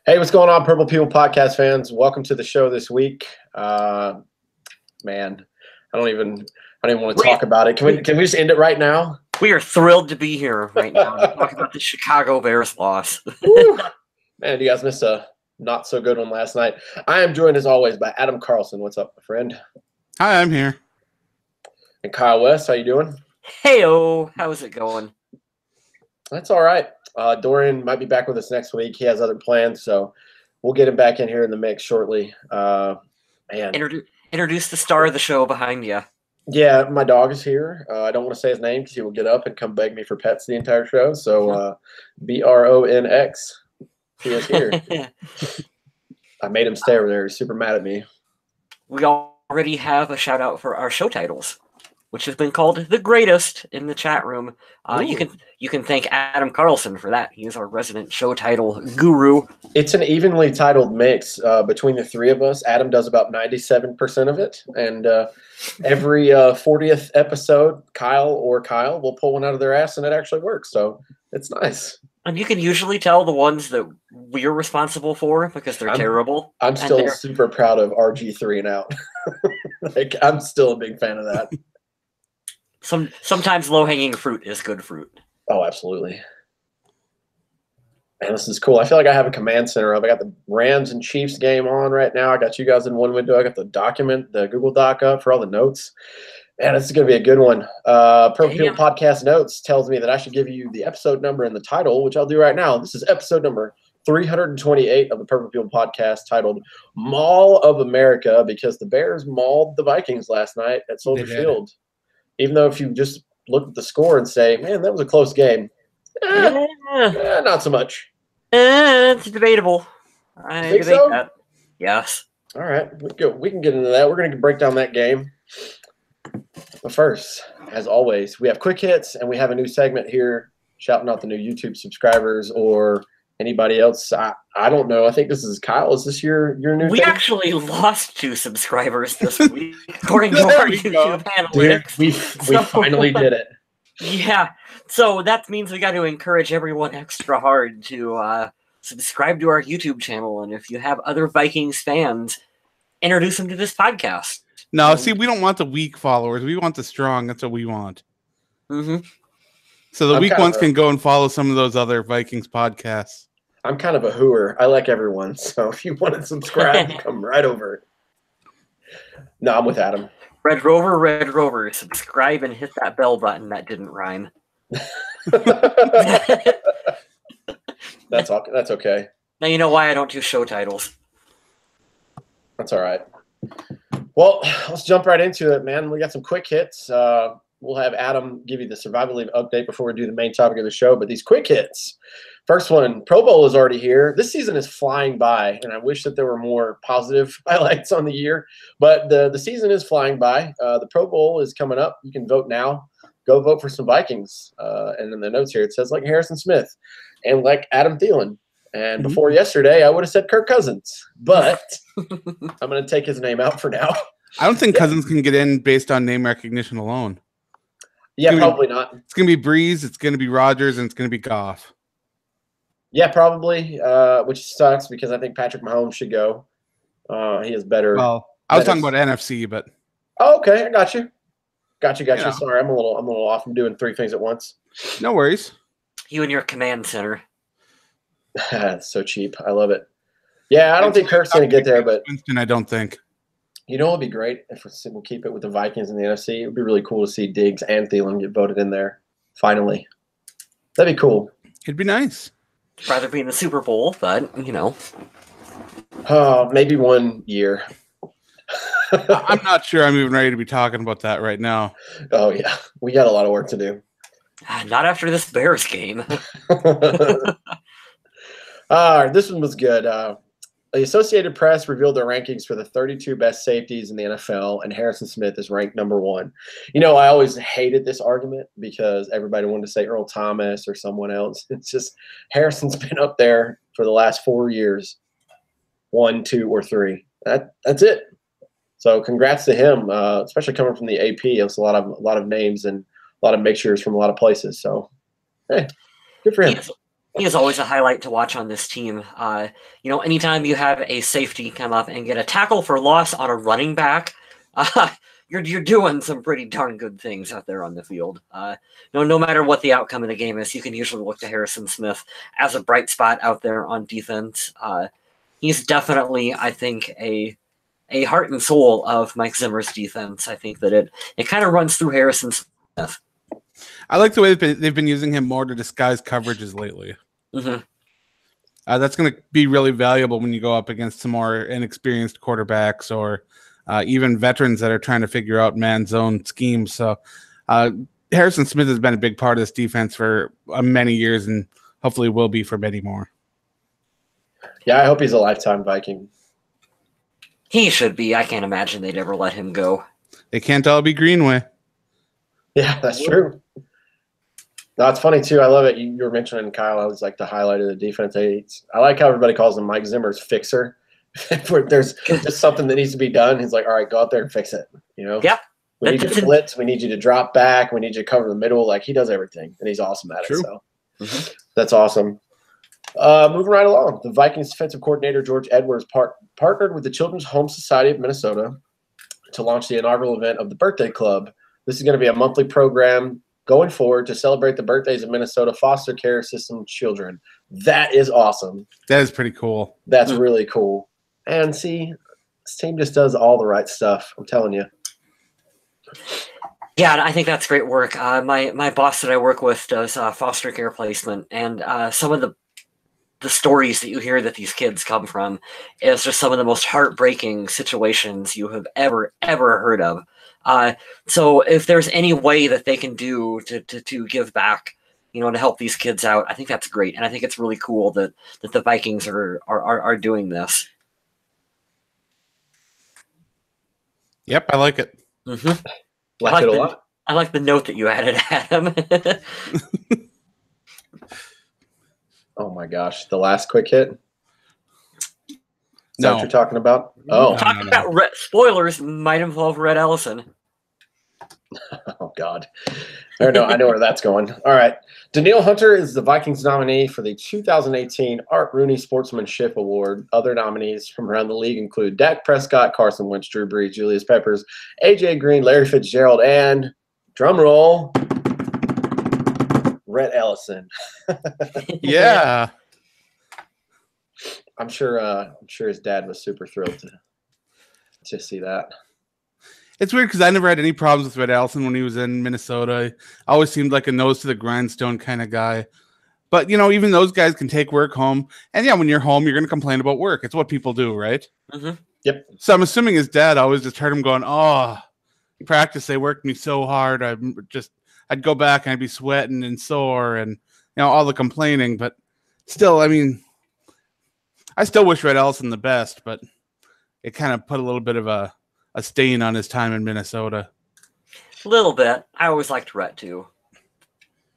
Hey, what's going on, Purple People podcast fans? Welcome to the show this week. Man, I don't even want to talk about it. Can we just end it right now? We are thrilled to be here right now to talk about the Chicago Bears loss. Man, you guys missed a not so good one last night. I am joined as always by Adam Carlson. What's up, my friend? Hi, I'm here. And Kyle West, how you doing? Hey-o, how's it going? That's all right. Dorian might be back with us next week. He has other plans, so we'll get him back in here in the mix shortly. Man. Introduce the star of the show behind you. Yeah, my dog is here. I don't want to say his name because he will get up and come beg me for pets the entire show. So Bronx, he is here. I made him stay over there. He's super mad at me. We already have a shout out for our show titles, which has been called the greatest in the chat room. You can thank Adam Carlson for that. He is our resident show title guru. It's an evenly titled mix between the three of us. Adam does about 97% of it, and every 40th episode, Kyle will pull one out of their ass, and it actually works. So it's nice. And you can usually tell the ones that we're responsible for because they're terrible. I'm still super proud of RG3 and out. I'm still a big fan of that. Sometimes low-hanging fruit is good fruit. Oh, absolutely. Man, this is cool. I feel like I have a command center up. I got the Rams and Chiefs game on right now. I got you guys in one window. I got the Google Doc up for all the notes. Man, this is going to be a good one. Purple People Podcast Notes tells me that I should give you the episode number and the title, which I'll do right now. This is episode number 328 of the Purple People Podcast, titled Maul of America, because the Bears mauled the Vikings last night at Soldier Field. Even though if you just look at the score and say, man, that was a close game, not so much. It's debatable. I think so? That. Yes. All right, we can get into that. We're going to break down that game. But first, as always, we have quick hits, and we have a new segment here, shouting out the new YouTube subscribers or anybody else. I don't know. I think this is Kyle. Is this your new We thing? Actually lost 2 subscribers this week, according to our YouTube analytics. Dude, we finally did it. Yeah. So that means we got to encourage everyone extra hard to subscribe to our YouTube channel. And if you have other Vikings fans, introduce them to this podcast. No, see, we don't want the weak followers. We want the strong. That's what we want. Mm-hmm. So the weak ones can go and follow some of those other Vikings podcasts. I'm kind of a hooer. I like everyone. So if you want to subscribe, come right over. No, I'm with Adam. Red Rover, subscribe and hit that bell button. That didn't rhyme. That's okay. Now you know why I don't do show titles. That's all right. Well, let's jump right into it, man. We got some quick hits. We'll have Adam give you the Survival League update before we do the main topic of the show. But these quick hits. First one, Pro Bowl is already here. This season is flying by, and I wish that there were more positive highlights on the year. But the season is flying by. The Pro Bowl is coming up. You can vote now. Go vote for some Vikings. And in the notes here, it says like Harrison Smith and like Adam Thielen. And before yesterday, I would have said Kirk Cousins. But I'm going to take his name out for now. I don't think Cousins can get in based on name recognition alone. Yeah, probably not. It's going to be Breeze, it's going to be Rodgers, and it's going to be Goff. Yeah, probably, which sucks because I think Patrick Mahomes should go. He is better. Well, I was talking about NFC, but oh, okay, I got you. Got you. Sorry, I'm a little off. I'm doing 3 things at once. No worries. You and your command center. It's so cheap. I love it. Yeah, I don't think Kirk's going to get there, but Winston, I don't think. You know, it'd be great if we'll keep it with the Vikings and the NFC. It'd be really cool to see Diggs and Thielen get voted in there. Finally, that'd be cool. It'd be nice. Rather be in the Super Bowl, but you know. Maybe 1 year. I'm not sure I'm even ready to be talking about that right now. Oh yeah, we got a lot of work to do. Not after this Bears game. This one was good. The Associated Press revealed their rankings for the 32 best safeties in the NFL, and Harrison Smith is ranked number 1. You know, I always hated this argument because everybody wanted to say Earl Thomas or someone else. It's just Harrison's been up there for the last 4 years, 1, 2, or 3. That's it. So congrats to him, especially coming from the AP. It's a lot of names and a lot of mixtures from a lot of places. So, hey, good for him. He is always a highlight to watch on this team. Anytime you have a safety come up and get a tackle for loss on a running back, you're doing some pretty darn good things out there on the field. No matter what the outcome of the game is, you can usually look to Harrison Smith as a bright spot out there on defense. He's definitely, I think, a heart and soul of Mike Zimmer's defense. I think that it kind of runs through Harrison Smith. I like the way they've been using him more to disguise coverages lately. Mm-hmm. That's going to be really valuable when you go up against some more inexperienced quarterbacks or even veterans that are trying to figure out man-zone schemes. So Harrison Smith has been a big part of this defense for many years and hopefully will be for many more. Yeah, I hope he's a lifetime Viking. He should be. I can't imagine they'd ever let him go. They can't all be Greenway. Yeah, that's true. No, it's funny, too. I love it. You were mentioning Kyle. I was like the highlight of the defense. I like how everybody calls him Mike Zimmer's fixer. If there's just something that needs to be done, he's like, all right, go out there and fix it. Yep. We need you to blitz. We need you to drop back. We need you to cover the middle. Like, he does everything, and he's awesome at it. So that's awesome. Moving right along, the Vikings defensive coordinator George Edwards partnered with the Children's Home Society of Minnesota to launch the inaugural event of the Birthday Club. This is going to be a monthly program going forward to celebrate the birthdays of Minnesota foster care system children. That is awesome. That is pretty cool. That's really cool. And see, this team just does all the right stuff. I'm telling you. Yeah, I think that's great work. My boss that I work with does foster care placement, and some of the stories that you hear that these kids come from is just some of the most heartbreaking situations you have ever heard of. So if there's any way that they can do to give back, to help these kids out, I think that's great, and I think it's really cool that the Vikings are doing this. Yep, I like it. Mm-hmm. Like it a lot. I like the note that you added, Adam. Oh my gosh, the last quick hit. Is that what you're talking about? Oh, talking about spoilers might involve Red Ellison. Oh God, I know where that's going. All right, Danielle Hunter is the Vikings nominee for the 2018 Art Rooney Sportsmanship Award. Other nominees from around the league include Dak Prescott, Carson Wentz, Drew Brees, Julius Peppers, AJ Green, Larry Fitzgerald, and drumroll, Rhett Ellison. Yeah. I'm sure his dad was super thrilled to see that. It's weird because I never had any problems with Rhett Ellison when he was in Minnesota. I always seemed like a nose to the grindstone kind of guy. But, even those guys can take work home. And, yeah, when you're home, you're going to complain about work. It's what people do, right? Mm-hmm. Yep. So I'm assuming his dad always just heard him going, practice, they worked me so hard. I'd go back and I'd be sweating and sore and, all the complaining. But still, I still wish Rhett Ellison the best, but it kind of put a little bit of a stain on his time in Minnesota. A little bit. I always liked Rhett too.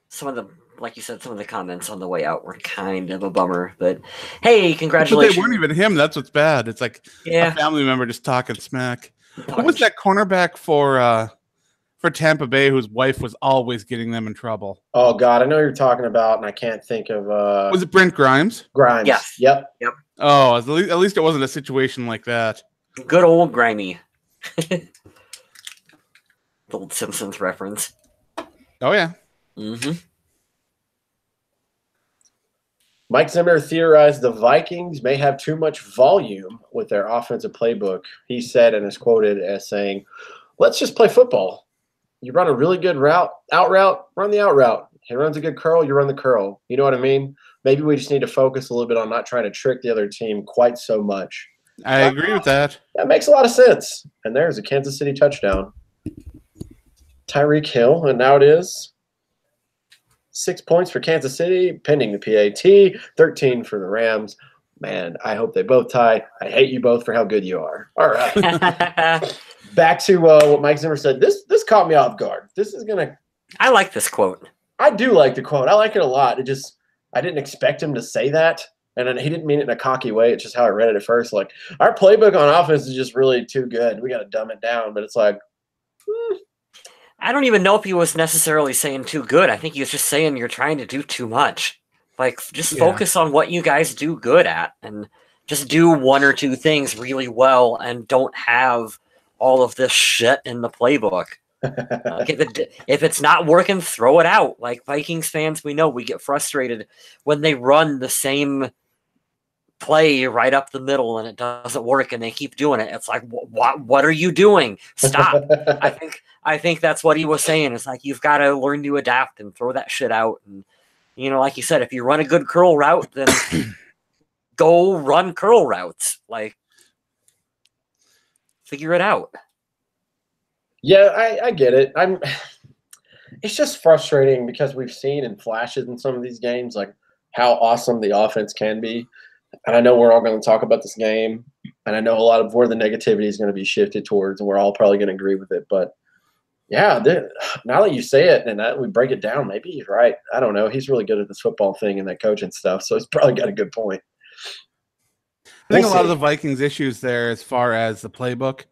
Some of the comments on the way out were kind of a bummer, but hey, congratulations. But they weren't even him. That's what's bad. It's like a family member just talking smack. Who was that cornerback for Tampa Bay whose wife was always getting them in trouble? Oh God, I know you're talking about, and I can't think of. Was it Brent Grimes? Grimes. Yes. Yep. Oh, at least it wasn't a situation like that. Good old Grimy. The old Simpsons reference. Oh yeah. Mm-hmm. Mike Zimmer theorized the Vikings may have too much volume with their offensive playbook. He said and is quoted as saying, "Let's just play football. You run a really good out route, run the out route. He runs a good curl, you run the curl. You know what I mean? Maybe we just need to focus a little bit on not trying to trick the other team quite so much." I agree with that. That makes a lot of sense. And there's a Kansas City touchdown. Tyreek Hill, and now it is 6 points for Kansas City, pending the PAT, 13 for the Rams. Man, I hope they both tie. I hate you both for how good you are. All right. Back to what Mike Zimmer said. This caught me off guard. This is going to – I like this quote. I do like the quote. I like it a lot. I didn't expect him to say that. And he didn't mean it in a cocky way. It's just how I read it at first. Like, our playbook on offense is just really too good. We got to dumb it down. But it's like, I don't even know if he was necessarily saying too good. I think he was just saying you're trying to do too much. Like, just focus on what you guys do good at, and just do one or two things really well, and don't have all of this shit in the playbook. Like, if it's not working, throw it out. Like, Vikings fans, we know we get frustrated when they run the same play right up the middle and it doesn't work and they keep doing it. It's like, what are you doing? Stop. I think that's what he was saying. It's like, you've got to learn to adapt and throw that shit out. And, you know, like you said, if you run a good curl route, then go run curl routes. Like, figure it out. Yeah, I get it. It's just frustrating because we've seen in flashes in some of these games like how awesome the offense can be. And I know we're all going to talk about this game, and I know a lot of where the negativity is going to be shifted towards, and we're all probably going to agree with it. But yeah, now that you say it and that we break it down, maybe he's right. I don't know. He's really good at this football thing and that coaching stuff, so he's probably got a good point. I think a lot of the Vikings' issues there, as far as the playbook,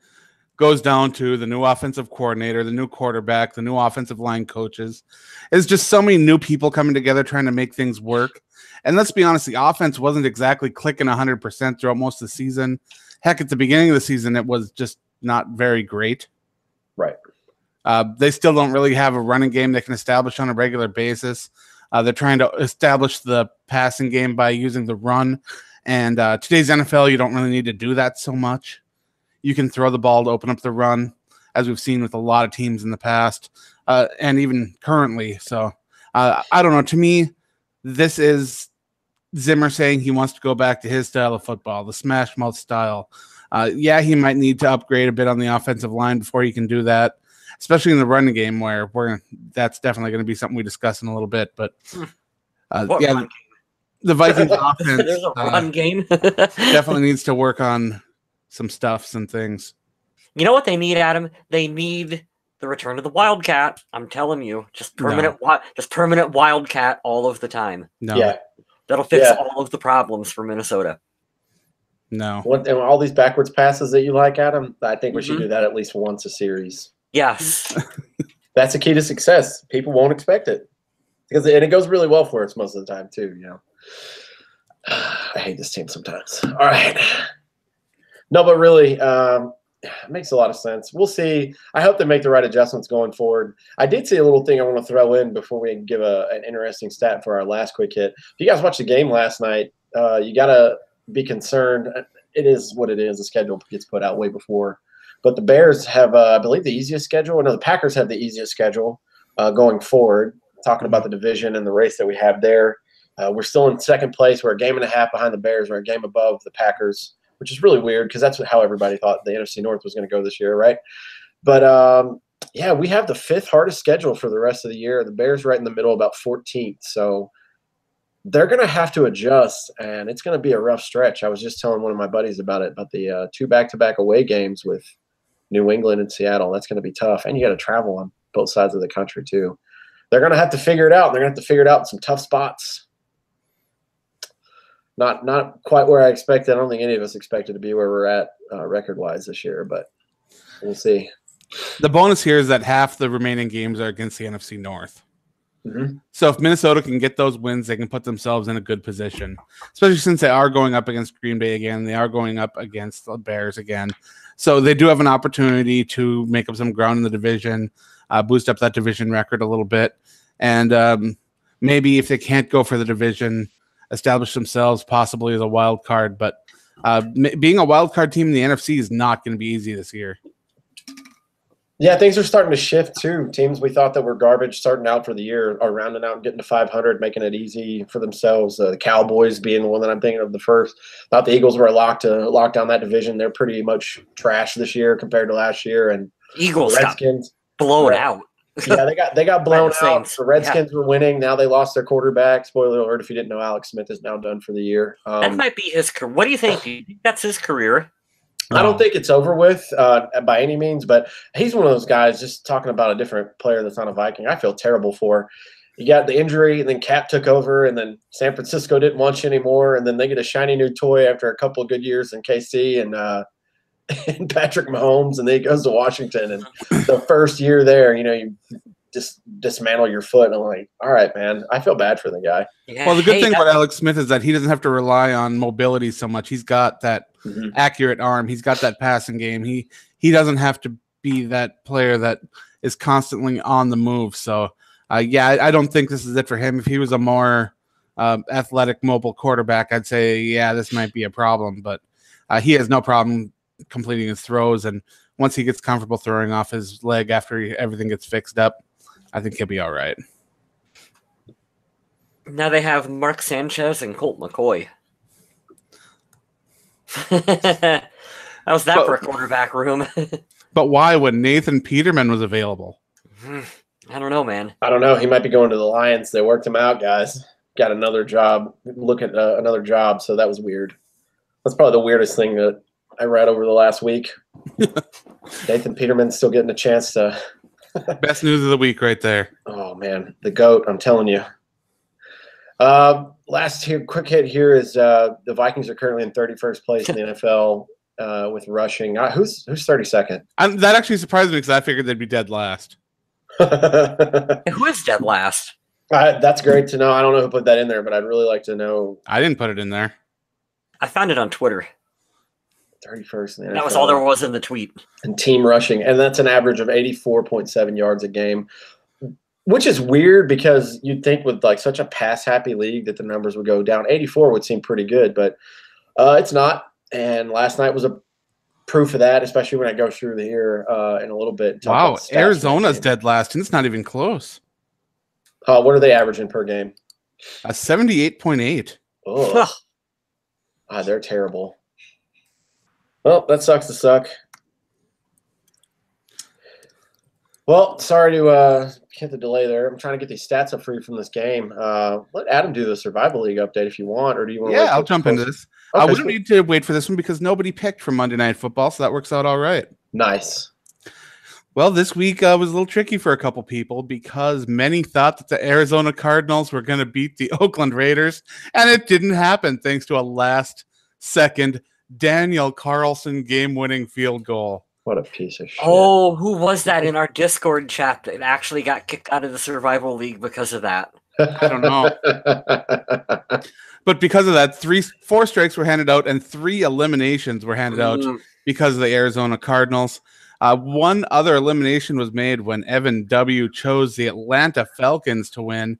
goes down to the new offensive coordinator, the new quarterback, the new offensive line coaches. It's just so many new people coming together trying to make things work. And let's be honest, the offense wasn't exactly clicking 100% throughout most of the season. Heck, at the beginning of the season, it was just not very great. Right. They still don't really have a running game they can establish on a regular basis. They're trying to establish the passing game by using the run. And today's NFL, you don't really need to do that so much. You can throw the ball to open up the run, as we've seen with a lot of teams in the past, and even currently. So I don't know. To me, this is Zimmer saying he wants to go back to his style of football, the smash mouth style. Yeah, he might need to upgrade a bit on the offensive line before he can do that, especially in the running game, where that's definitely going to be something we discuss in a little bit. But yeah, the Vikings offense There's a run game. definitely needs to work on some stuffs and things. You know what they need, Adam? They need the return of the Wildcat. I'm telling you, just permanent Wildcat all of the time. No. Yeah. That'll fix all of the problems for Minnesota. No. And all these backwards passes that you like, Adam, I think we should do that at least once a series. Yes. That's a key to success. People won't expect it. And it goes really well for us most of the time, too, you know. I hate this team sometimes. All right. No, but really, it makes a lot of sense. We'll see. I hope they make the right adjustments going forward. I did see a little thing I want to throw in before we give an interesting stat for our last quick hit. If you guys watched the game last night, you got to be concerned. It is what it is. The schedule gets put out way before. But the Bears have, I believe, the easiest schedule. No, the Packers have the easiest schedule going forward, talking about the division and the race that we have there. We're still in second place. We're a game and a half behind the Bears. We're a game above the Packers, which is really weird because that's how everybody thought the NFC North was going to go this year, right? But, yeah, we have the fifth hardest schedule for the rest of the year. The Bears right in the middle, about 14th. So they're going to have to adjust, and it's going to be a rough stretch. I was just telling one of my buddies about it, about the 2 back-to-back away games with New England and Seattle. That's going to be tough, and you got to travel on both sides of the country too. They're going to have to figure it out. They're going to have to figure it out in some tough spots. Not quite where I expected. I don't think any of us expected to be where we're at record-wise this year, but we'll see. The bonus here is that half the remaining games are against the NFC North. Mm-hmm. So if Minnesota can get those wins, they can put themselves in a good position, especially since they are going up against Green Bay again. They are going up against the Bears again. So they do have an opportunity to make up some ground in the division, boost up that division record a little bit. And maybe if they can't go for the division, establish themselves possibly as a wild card. But being a wild card team in the NFC is not going to be easy this year. Yeah, things are starting to shift too. Teams we thought that were garbage starting out for the year are rounding out and getting to 500, making it easy for themselves. The Cowboys being the one that I'm thinking of the first. Thought the Eagles were locked down that division. They're pretty much trash this year compared to last year. And Eagles Redskins got blown out. Yeah, they got blown out. Saints. The Redskins were winning. Now they lost their quarterback. Spoiler alert, if you didn't know, Alex Smith is now done for the year. That might be his career. What do you think? Do you think that's his career? I don't think it's over with by any means, but he's one of those guys, just talking about a different player that's not a Viking, I feel terrible for. You got the injury, and then Cap took over, and then San Francisco didn't want you anymore, and then they get a shiny new toy after a couple of good years in KC and Patrick Mahomes, and then he goes to Washington. And the first year there, you just dismantle your foot. And I'm like, all right, man, I feel bad for the guy. Yeah, Well, the good thing about Alex Smith is that he doesn't have to rely on mobility so much. He's got that accurate arm. He's got that passing game. He doesn't have to be that player that is constantly on the move. So, I don't think this is it for him. If he was a more athletic, mobile quarterback, I'd say, yeah, this might be a problem. But he has no problem completing his throws. And once he gets comfortable throwing off his leg after everything gets fixed up, I think he'll be all right. Now they have Mark Sanchez and Colt McCoy. How's that for a quarterback room? But why when Nathan Peterman was available? I don't know, man. I don't know. He might be going to the Lions. They worked him out, guys. Got another job. Look at another job. So that was weird. That's probably the weirdest thing that I read over the last week. Nathan Peterman's still getting a chance to. Best news of the week right there. Oh, man. The GOAT, I'm telling you. Quick hit here is the Vikings are currently in 31st place in the NFL with rushing. Who's 32nd? That actually surprised me because I figured they'd be dead last. Who is dead last? That's great to know. I don't know who put that in there, but I'd really like to know. I didn't put it in there. I found it on Twitter. 31st in the NFL. That was all there was in the tweet. And team rushing, and that's an average of 84.7 yards a game. Which is weird because you'd think with like such a pass-happy league that the numbers would go down. 84 would seem pretty good, but it's not. And last night was a proof of that, especially when I go through here in a little bit. Wow, Arizona's dead last, and it's not even close. What are they averaging per game? 78.8. Oh, they're terrible. Well, that sucks to suck. Well, sorry to hit the delay there. I'm trying to get these stats up for you from this game. Let Adam do the Survival League update if you want, or do you want to? Yeah, I'll jump into this. Okay, we don't need to wait for this one because nobody picked for Monday Night Football, so that works out all right. Nice. Well, this week was a little tricky for a couple people because many thought that the Arizona Cardinals were going to beat the Oakland Raiders, and it didn't happen thanks to a last-second Daniel Carlson game-winning field goal. What a piece of shit. Oh, who was that in our Discord chat that actually got kicked out of the Survival League because of that? I don't know. But because of that, 4 strikes were handed out and 3 eliminations were handed out because of the Arizona Cardinals. One other elimination was made when Evan W. chose the Atlanta Falcons to win.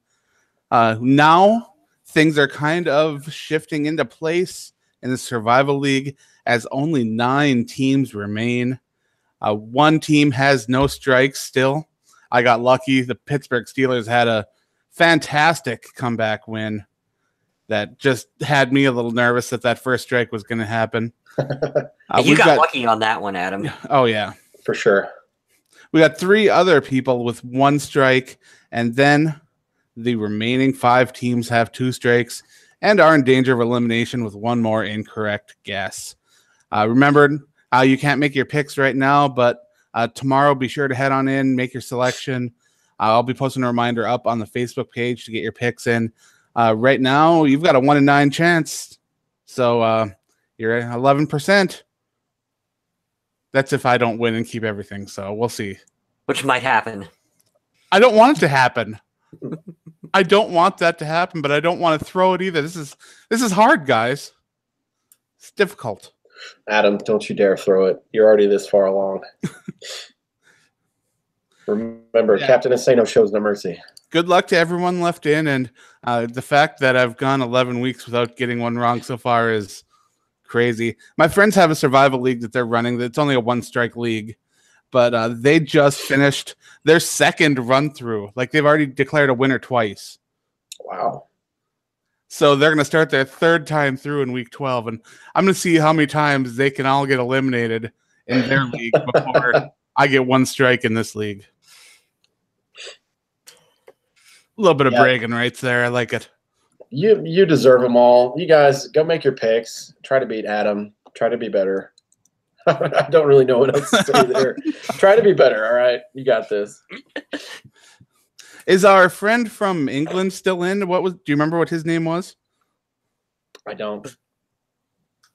Now things are kind of shifting into place in the Survival League as only 9 teams remain. One team has no strikes still. I got lucky. The Pittsburgh Steelers had a fantastic comeback win that just had me a little nervous that first strike was going to happen. You got lucky on that one, Adam. Oh, yeah. For sure. We got 3 other people with 1 strike, and then the remaining 5 teams have 2 strikes and are in danger of elimination with 1 more incorrect guess. Remember, you can't make your picks right now, but tomorrow be sure to head on in, make your selection. I'll be posting a reminder up on the Facebook page to get your picks in. Right now, you've got a 1 in 9 chance, so you're at 11%. That's if I don't win and keep everything, so we'll see. Which might happen. I don't want it to happen. I don't want that to happen, but I don't want to throw it either. This is hard, guys. It's difficult. Adam, don't you dare throw it. You're already this far along. Remember, Captain Insano shows no mercy. Good luck to everyone left in, and the fact that I've gone 11 weeks without getting one wrong so far is crazy. My friends have a survival league that they're running. It's only a 1-strike league, but they just finished their 2nd run-through. Like, they've already declared a winner twice. Wow. So they're going to start their 3rd time through in week 12, and I'm going to see how many times they can all get eliminated in their league before I get 1 strike in this league. A little bit of bragging rights there. I like it. You deserve them all. You guys, go make your picks. Try to beat Adam. Try to be better. I don't really know what else to say there. Try to be better, all right? You got this. Is our friend from England still in? Do you remember what his name was? I don't.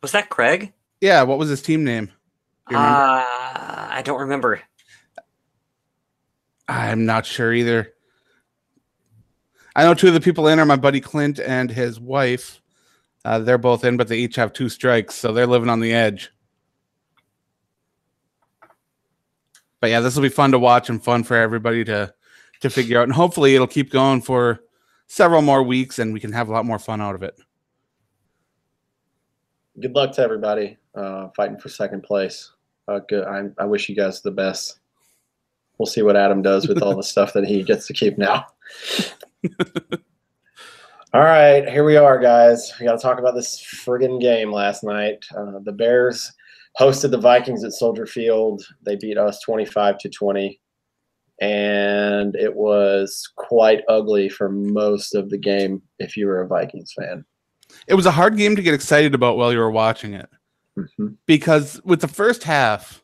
Was that Craig? Yeah, what was his team name? I don't remember. I'm not sure either. I know two of the people in are my buddy Clint and his wife. They're both in, but they each have 2 strikes, so they're living on the edge. But yeah, this will be fun to watch and fun for everybody to figure out. And hopefully it'll keep going for several more weeks and we can have a lot more fun out of it. Good luck to everybody fighting for second place. Good. I wish you guys the best. We'll see what Adam does with all the stuff that he gets to keep now. All right, here we are, guys. We got to talk about this friggin' game last night. The Bears hosted the Vikings at Soldier Field. They beat us 25-20, and it was quite ugly for most of the game if you were a Vikings fan. It was a hard game to get excited about while you were watching it. Because with the first half,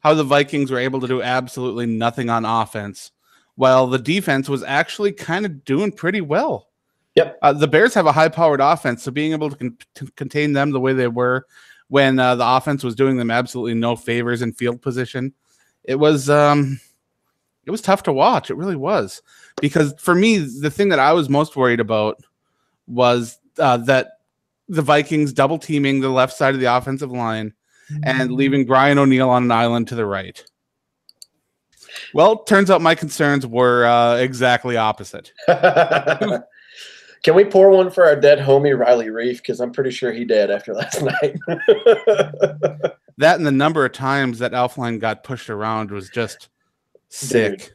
how the Vikings were able to do absolutely nothing on offense, while the defense was actually kind of doing pretty well. Yep. The Bears have a high-powered offense, so being able to contain them the way they were when the offense was doing them absolutely no favors in field position, it was tough to watch. It really was. Because for me, the thing that I was most worried about was that the Vikings double-teaming the left side of the offensive line and leaving Brian O'Neill on an island to the right. Well, turns out my concerns were exactly opposite. Can we pour one for our dead homie, Riley Reef? Because I'm pretty sure he did after last night. That and the number of times that Elfline got pushed around was just sick.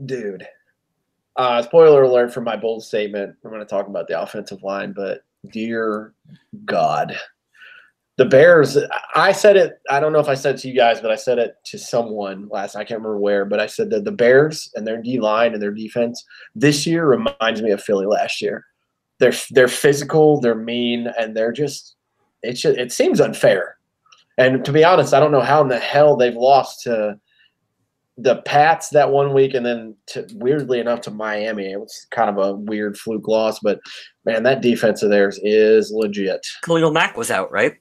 Dude. Spoiler alert for my bold statement. I'm going to talk about the offensive line, but dear God. The Bears, I said it, I don't know if I said it to you guys, but I said it to someone last night, I can't remember where, but I said that the Bears and their D-line and their defense this year reminds me of Philly last year. They're physical, they're mean, and it seems unfair. And to be honest, I don't know how in the hell they've lost to the Pats that one week and then weirdly enough to Miami. It was kind of a weird fluke loss, but man, that defense of theirs is legit. Khalil Mack was out, right?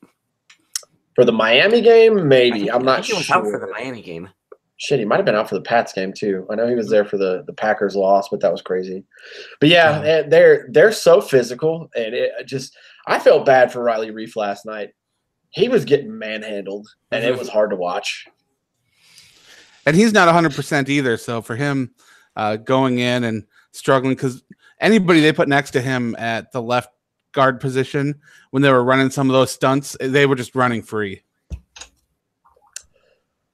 For the Miami game, maybe. I'm not sure. He was out for the Miami game. Shit, he might have been out for the Pats game too. I know he was there for the Packers loss, but that was crazy. But yeah, they're so physical, and I felt bad for Riley Reef last night. He was getting manhandled, and it was hard to watch. And he's not 100% either. So for him going in and struggling, because anybody they put next to him at the left guard position when they were running some of those stunts, they were just running free.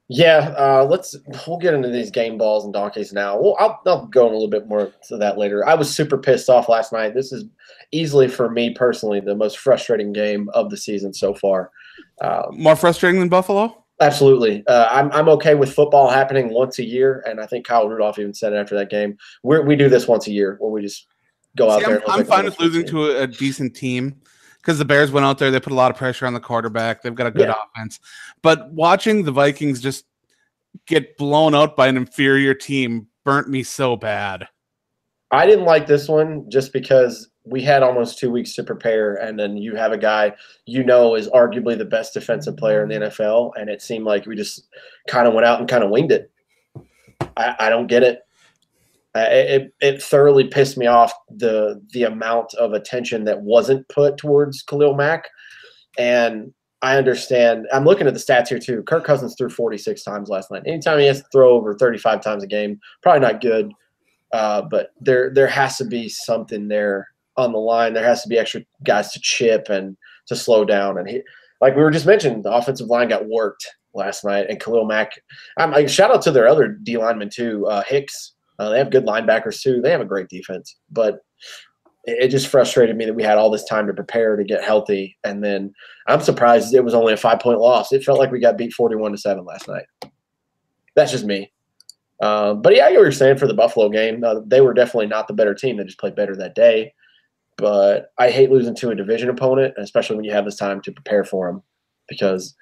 Yeah, we'll get into these game balls and donkeys now. I'll go in a little bit more to that later. I was super pissed off last night. This is easily, for me personally, the most frustrating game of the season so far. More frustrating than Buffalo? Absolutely. I'm okay with football happening once a year, and I think Kyle Rudolph even said it after that game. We do this once a year where we just go out there. I'm fine with losing to a decent team because the Bears went out there. They put a lot of pressure on the quarterback. They've got a good offense. But watching the Vikings just get blown out by an inferior team burnt me so bad. I didn't like this one just because we had almost 2 weeks to prepare, and then you have a guy is arguably the best defensive player in the NFL, and it seemed like we just kind of went out and kind of winged it. I don't get it. It thoroughly pissed me off the amount of attention that wasn't put towards Khalil Mack. And I understand. I'm looking at the stats here too. Kirk Cousins threw 46 times last night. Anytime he has to throw over 35 times a game, probably not good. But there has to be something there on the line. There has to be extra guys to chip and to slow down. And like we were just mentioning, the offensive line got worked last night. And Khalil Mack, shout out to their other D linemen too, Hicks. They have good linebackers too. They have a great defense, but it just frustrated me that we had all this time to prepare to get healthy. And then I'm surprised it was only a 5-point loss. It felt like we got beat 41-7 last night. That's just me. But yeah, I get what you're saying for the Buffalo game. They were definitely not the better team. They just played better that day. But I hate losing to a division opponent, especially when you have this time to prepare for them, because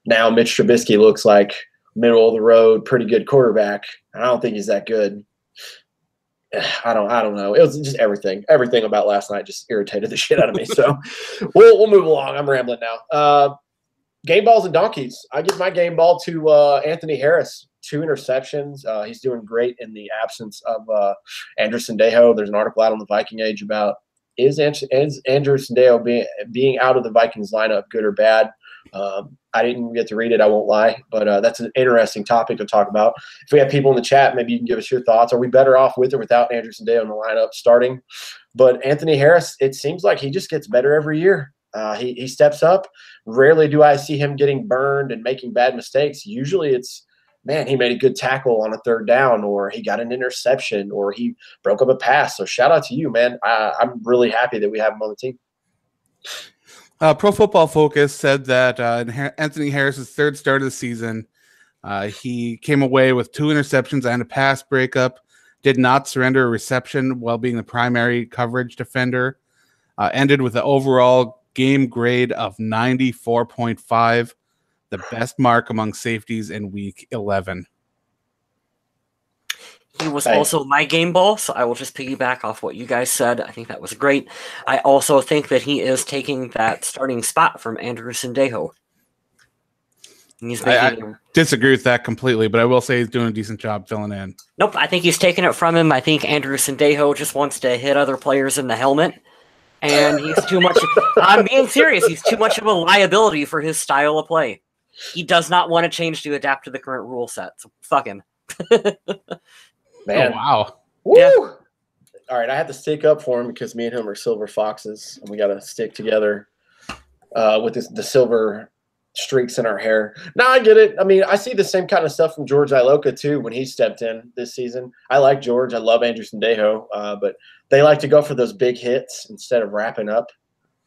now Mitch Trubisky looks like middle of the road, pretty good quarterback. I don't think he's that good. I don't know. It was just everything about last night just irritated the shit out of me. So we'll move along. I'm rambling now. Game balls and donkeys. I give my game ball to Anthony Harris. 2 interceptions. He's doing great in the absence of Andrew Sendejo. There's an article out on the Viking Age about is Andrew Sendejo being out of the Vikings lineup good or bad? I didn't get to read it, I won't lie, but that's an interesting topic to talk about. If we have people in the chat, maybe you can give us your thoughts. Are we better off with or without Andrew Sendejo in the lineup starting? But Anthony Harris, it seems like he just gets better every year. He steps up. Rarely do I see him getting burned and making bad mistakes. Usually it's, man, he made a good tackle on a 3rd down, or he got an interception, or he broke up a pass. So shout out to you, man. I'm really happy that we have him on the team. Pro Football Focus said that in Anthony Harris's 3rd start of the season, he came away with 2 interceptions and a pass breakup, did not surrender a reception while being the primary coverage defender, ended with an overall game grade of 94.5, the best mark among safeties in week 11. He was also my game ball, so I will just piggyback off what you guys said. I think that was great. I also think that he is taking that starting spot from Andrew Sendejo. I disagree with that completely, but I will say he's doing a decent job filling in. Nope, I think he's taking it from him. I think Andrew Sendejo just wants to hit other players in the helmet, and he's too much. I'm being serious. He's too much of a liability for his style of play. He does not want to change to adapt to the current rule set. So fuck him. Man. Oh, wow. Woo! Yeah. All right, I had to stick up for him because me and him are silver foxes, and we got to stick together with the silver streaks in our hair. Now I get it. I mean, I see the same kind of stuff from George Iloka, too, when he stepped in this season. I like George. I love Andrew Sendejo, but they like to go for those big hits instead of wrapping up.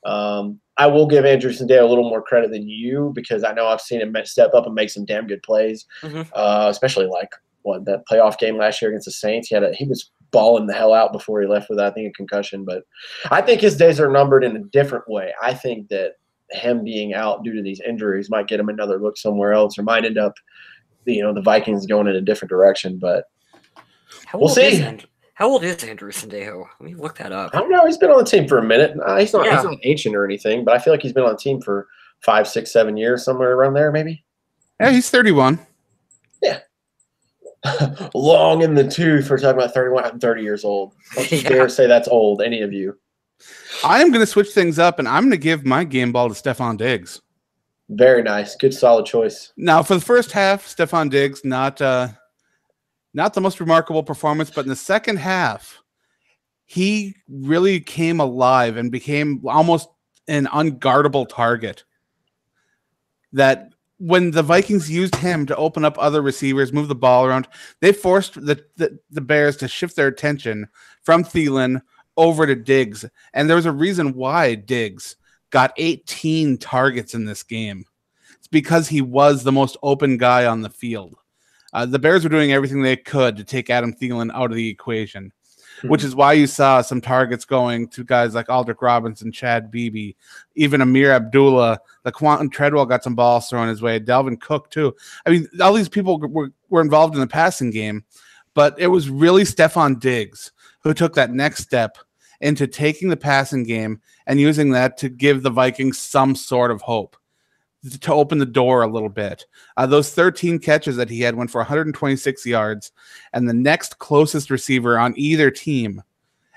I will give Andrew Sendejo a little more credit than you because I know I've seen him step up and make some damn good plays, especially like that playoff game last year against the Saints. He was balling the hell out before he left with, I think, a concussion. But I think his days are numbered in a different way. I think that him being out due to these injuries might get him another look somewhere else, or might end up, the Vikings going in a different direction. But we'll see. How old is Andrew Sendejo? Let me look that up. I don't know. He's been on the team for a minute. He's not ancient or anything, but I feel like he's been on the team for 5, 6, 7 years, somewhere around there, maybe. Yeah, he's 31. Yeah. Long in the tooth. We're talking about 31. I'm 30 years old. Don't you dare say that's old, any of you. I am going to switch things up, and I'm going to give my game ball to Stefon Diggs. Very nice. Good, solid choice. Now, for the first half, Stefon Diggs, not the most remarkable performance, but in the second half, he really came alive and became almost an unguardable target. That when the Vikings used him to open up other receivers, move the ball around, they forced the Bears to shift their attention from Thielen over to Diggs. And there was a reason why Diggs got 18 targets in this game. It's because he was the most open guy on the field. The Bears were doing everything they could to take Adam Thielen out of the equation, which is why you saw some targets going to guys like Aldrick Robinson, Chad Beebe, even Amir Abdullah. The Quantum Treadwell got some balls thrown his way. Dalvin Cook, too. I mean, all these people were involved in the passing game, but it was really Stefon Diggs who took that next step into taking the passing game and using that to give the Vikings some sort of hope, to open the door a little bit. Those 13 catches that he had went for 126 yards, and the next closest receiver on either team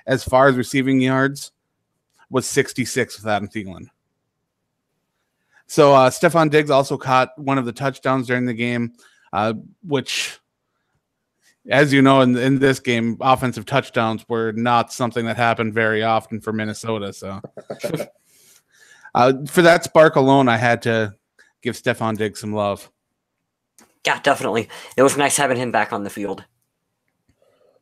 as far as receiving yards was 66 with Adam Thielen. So Stefon Diggs also caught one of the touchdowns during the game, which, as you know, in this game, offensive touchdowns were not something that happened very often for Minnesota. So for that spark alone, I had to give Stefon Diggs some love. Yeah, definitely. It was nice having him back on the field.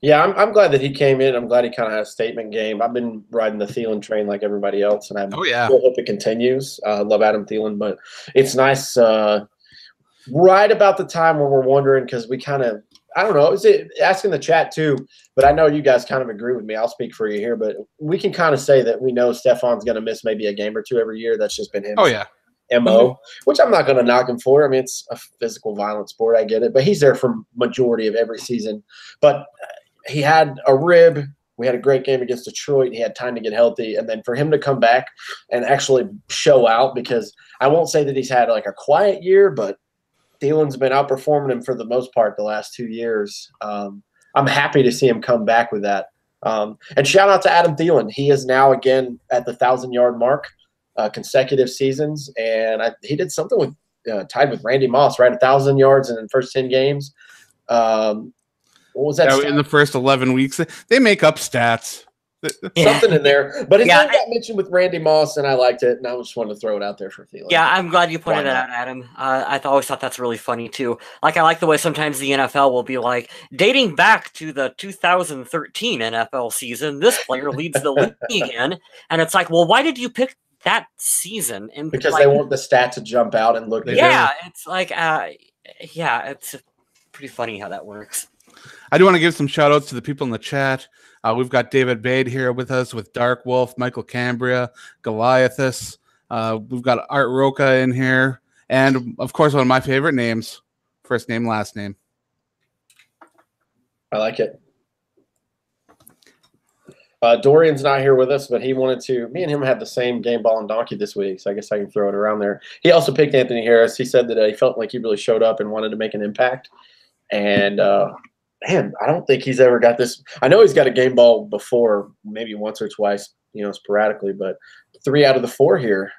Yeah, I'm glad that he came in. I'm glad he kind of had a statement game. I've been riding the Thielen train like everybody else, and I still hope it continues. I love Adam Thielen, but it's nice right about the time where we're wondering, because we kind of, I don't know, is it asking the chat too, but I know you guys kind of agree with me. I'll speak for you here, but we can kind of say that we know Stefon's going to miss maybe a game or two every year. That's just been him. Oh, yeah. MO, which I'm not going to knock him for. I mean, it's a physical violent sport. I get it. But he's there for majority of every season. But he had a rib. We had a great game against Detroit. He had time to get healthy. And then for him to come back and actually show out, because I won't say that he's had like a quiet year, but Thielen's been outperforming him for the most part the last 2 years. I'm happy to see him come back with that. And shout out to Adam Thielen. He is now again at the 1,000-yard mark, consecutive seasons, and he did something with tied with Randy Moss, right? 1,000 yards in the first 10 games. What was that? In the first 11 weeks, they make up stats. Something in there, but his name got mentioned with Randy Moss, and I liked it, and I just wanted to throw it out there for Thielen. Yeah, I'm glad you pointed that out, Adam. I always thought that's really funny too. Like, I like the way sometimes the NFL will be like, dating back to the 2013 NFL season, this player leads the league again, and it's like, well, why did you pick that season? And because they want the stat to jump out and look. Yeah, it's like, it's pretty funny how that works. I do want to give some shout outs to the people in the chat. We've got David Bade here with us, with Dark Wolf, Michael Cambria, Goliathus. We've got Art Roca in here. And, of course, one of my favorite names, first name, last name. I like it. Dorian's not here with us, but he wanted to. Me and him had the same game, ball, and donkey this week, so I guess I can throw it around there. He also picked Anthony Harris. He said that he felt like he really showed up and wanted to make an impact. And, man, I don't think he's ever got this. I know he's got a game ball before, maybe once or twice, sporadically, but 3 out of the 4 here.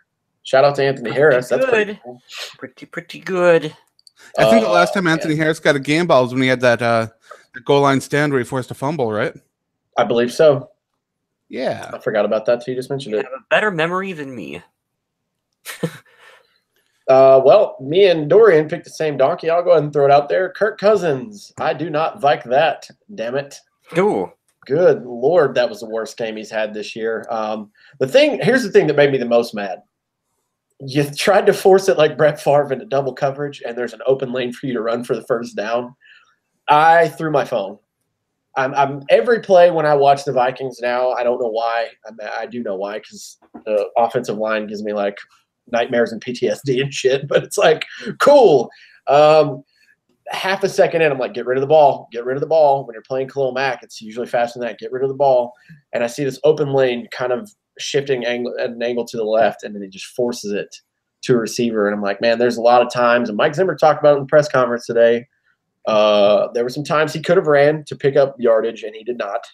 Shout out to Anthony Harris. That's pretty cool. Pretty good. I think the last time Anthony Harris got a game ball was when he had that goal line stand where he forced a fumble, right? I believe so. Yeah. I forgot about that too. You just mentioned it. Have a better memory than me. Well, me and Dorian picked the same donkey. I'll go ahead and throw it out there. Kirk Cousins. I do not like that. Damn it. Ooh. Good Lord, that was the worst game he's had this year. Here's the thing that made me the most mad. You tried to force it like Brett Favre into double coverage, and there's an open lane for you to run for the first down. I threw my phone. I'm every play when I watch the Vikings now. I don't know why. I do know why, because the offensive line gives me like nightmares and PTSD and shit. But it's like, cool. Half a second in, I'm like, get rid of the ball. Get rid of the ball. When you're playing Khalil Mack, it's usually faster than that. Get rid of the ball. And I see this open lane kind of shifting at an angle to the left, and then he just forces it to a receiver. And I'm like, man, there's a lot of times. And Mike Zimmer talked about it in the press conference today. There were some times he could have ran to pick up yardage, and he did not.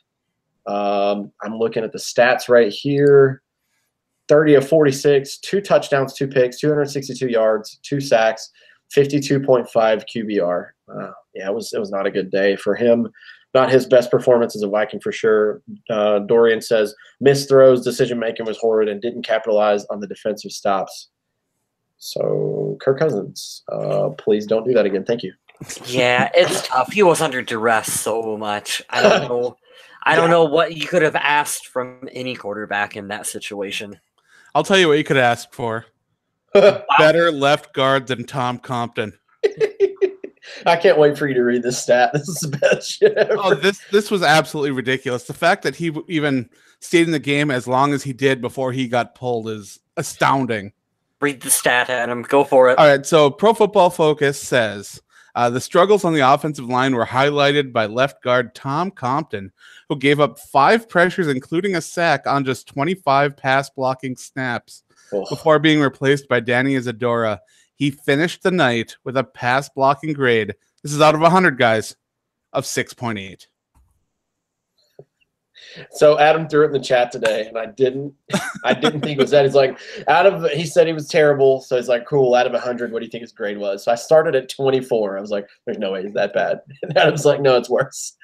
I'm looking at the stats right here. 30 of 46, 2 touchdowns, 2 picks, 262 yards, 2 sacks, 52.5 QBR. Yeah, it was not a good day for him. Not his best performance as a Viking for sure. Dorian says, missed throws, decision-making was horrid, and didn't capitalize on the defensive stops. So, Kirk Cousins, please don't do that again. Thank you. Yeah, it's tough. He was under duress so much. I don't know. I don't know what you could have asked from any quarterback in that situation. I'll tell you what you could ask for. Better left guard than Tom Compton. I can't wait for you to read this stat. This is the best shit ever. Oh, this was absolutely ridiculous. The fact that he even stayed in the game as long as he did before he got pulled is astounding. Read the stat, Adam. Go for it. All right, so Pro Football Focus says the struggles on the offensive line were highlighted by left guard Tom Compton, who gave up 5 pressures, including a sack, on just 25 pass blocking snaps before being replaced by Danny Isadora. He finished the night with a pass blocking grade. This is out of 100, guys, of 6.8. So Adam threw it in the chat today, and I didn't think it was that. He's like, he said he was terrible. So he's like, cool, out of 100, what do you think his grade was? So I started at 24. I was like, there's no way he's that bad. And Adam's like, no, it's worse.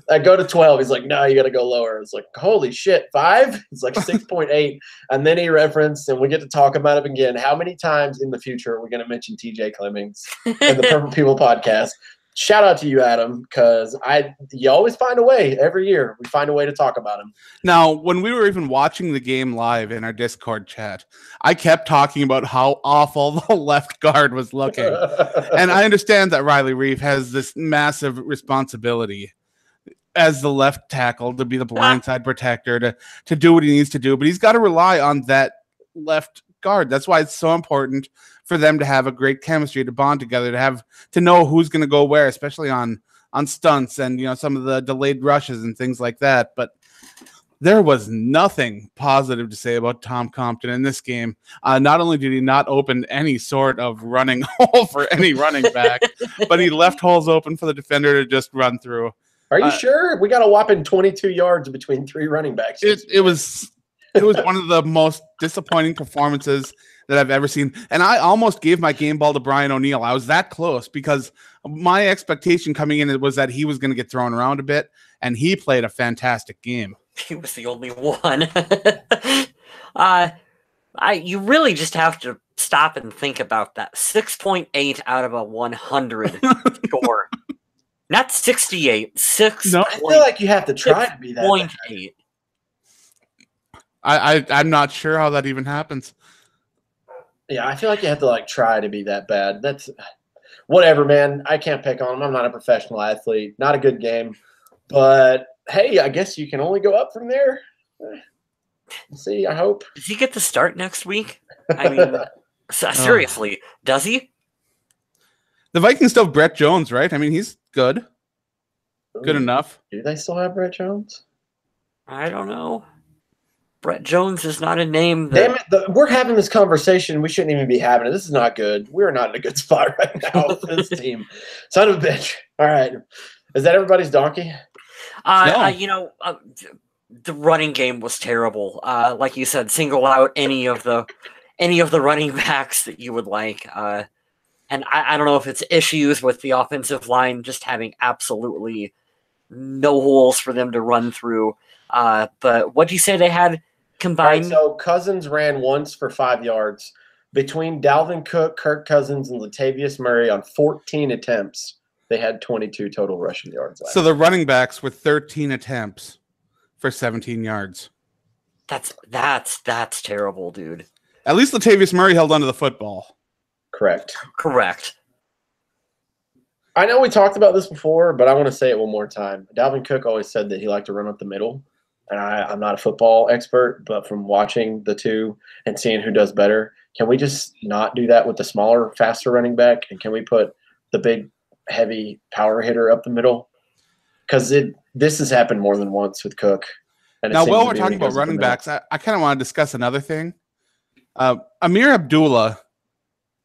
I go to 12. He's like, no, you got to go lower. I was like, holy shit, 5? It's like 6.8. And then he referenced, and we get to talk about it again. How many times in the future are we going to mention TJ Clemmings and the Purple People podcast? Shout out to you, Adam, because you always find a way. Every year, we find a way to talk about him. Now, when we were even watching the game live in our Discord chat, I kept talking about how awful the left guard was looking. And I understand that Riley Reef has this massive responsibility as the left tackle to be the blindside protector, to do what he needs to do. But he's got to rely on that left guard. That's why it's so important for them to have a great chemistry, to bond together, to know who's going to go where, especially on stunts and some of the delayed rushes and things like that. But there was nothing positive to say about Tom Compton in this game. Not only did he not open any sort of running hole for any running back, but he left holes open for the defender to just run through. Are you sure? We got a whopping 22 yards between 3 running backs. It was one of the most disappointing performances that I've ever seen. And I almost gave my game ball to Brian O'Neill. I was that close because my expectation coming in was that he was going to get thrown around a bit, and he played a fantastic game. He was the only one. You really just have to stop and think about that. 6.8 out of a 100 score. Not 68. 6. No, I feel like you have to try to be that. 6.8. I'm not sure how that even happens. Yeah, I feel like you have to like try to be that bad. That's whatever, man. I can't pick on him. I'm not a professional athlete. Not a good game. But hey, I guess you can only go up from there. See, I hope. Does he get to start next week? I mean, seriously, does he? The Vikings still have Brett Jones, right? I mean, he's good. Good enough. Do they still have Brett Jones? I don't know. Brett Jones is not a name that... Damn it, we're having this conversation. We shouldn't even be having it. This is not good. We're not in a good spot right now with this team. Son of a bitch. All right. Is that everybody's donkey? No. The running game was terrible. Like you said, single out any of the running backs that you would like. And I don't know if it's issues with the offensive line just having absolutely no holes for them to run through. But what do you say they had combined? Right, so Cousins ran once for 5 yards. Between Dalvin Cook, Kirk Cousins, and Latavius Murray on 14 attempts, they had 22 total rushing yards. So the running backs with 13 attempts for 17 yards. That's terrible, dude. At least Latavius Murray held onto the football. Correct. I know we talked about this before, but I want to say it one more time. Dalvin Cook always said that he liked to run up the middle. And I'm not a football expert, but from watching the two and seeing who does better, can we just not do that with the smaller, faster running back? And can we put the big, heavy power hitter up the middle? Because this has happened more than once with Cook. And now, while we're talking about running backs, I kind of want to discuss another thing. Amir Abdullah,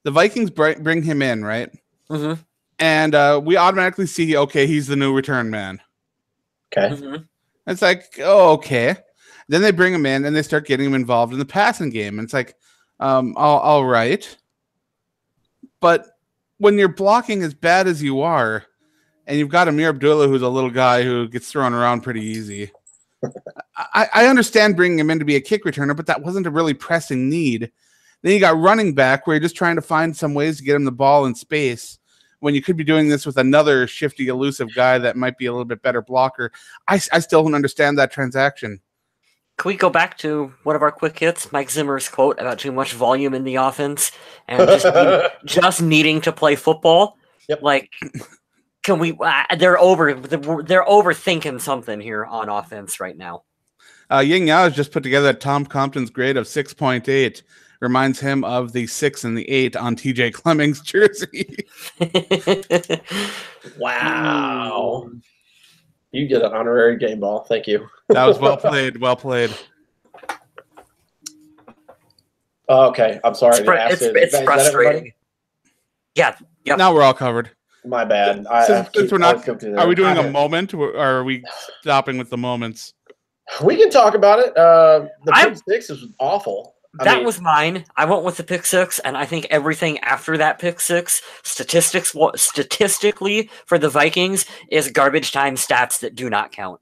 the Vikings bring him in, right? Mm-hmm. And we automatically see, okay, he's the new return man. Okay. Mm-hmm. It's like, oh, okay. Then they bring him in and they start getting him involved in the passing game. And it's like, all right. But when you're blocking as bad as you are, and you've got Amir Abdullah, who's a little guy who gets thrown around pretty easy, I understand bringing him in to be a kick returner, but that wasn't a really pressing need. Then you got running back where you're just trying to find some ways to get him the ball in space, when you could be doing this with another shifty, elusive guy that might be a little bit better blocker. I still don't understand that transaction. Can we go back to one of our quick hits, Mike Zimmer's quote about too much volume in the offense and just needing to play football? Yep. Like, can we? They're overthinking something here on offense right now. Ying Yao has just put together Tom Compton's grade of 6.8. Reminds him of the 6 and the 8 on TJ Clemmings' jersey. Wow. You get an honorary game ball. Thank you. That was well played. Well played. Okay. I'm sorry. It's frustrating. Yeah. Yep. Now we're all covered. My bad. Since we're not, are we doing a moment or are we stopping with the moments? We can talk about it. The pick six was awful. That was mine. I went with the pick six, and I think everything after that pick six, statistically for the Vikings, is garbage time stats that do not count.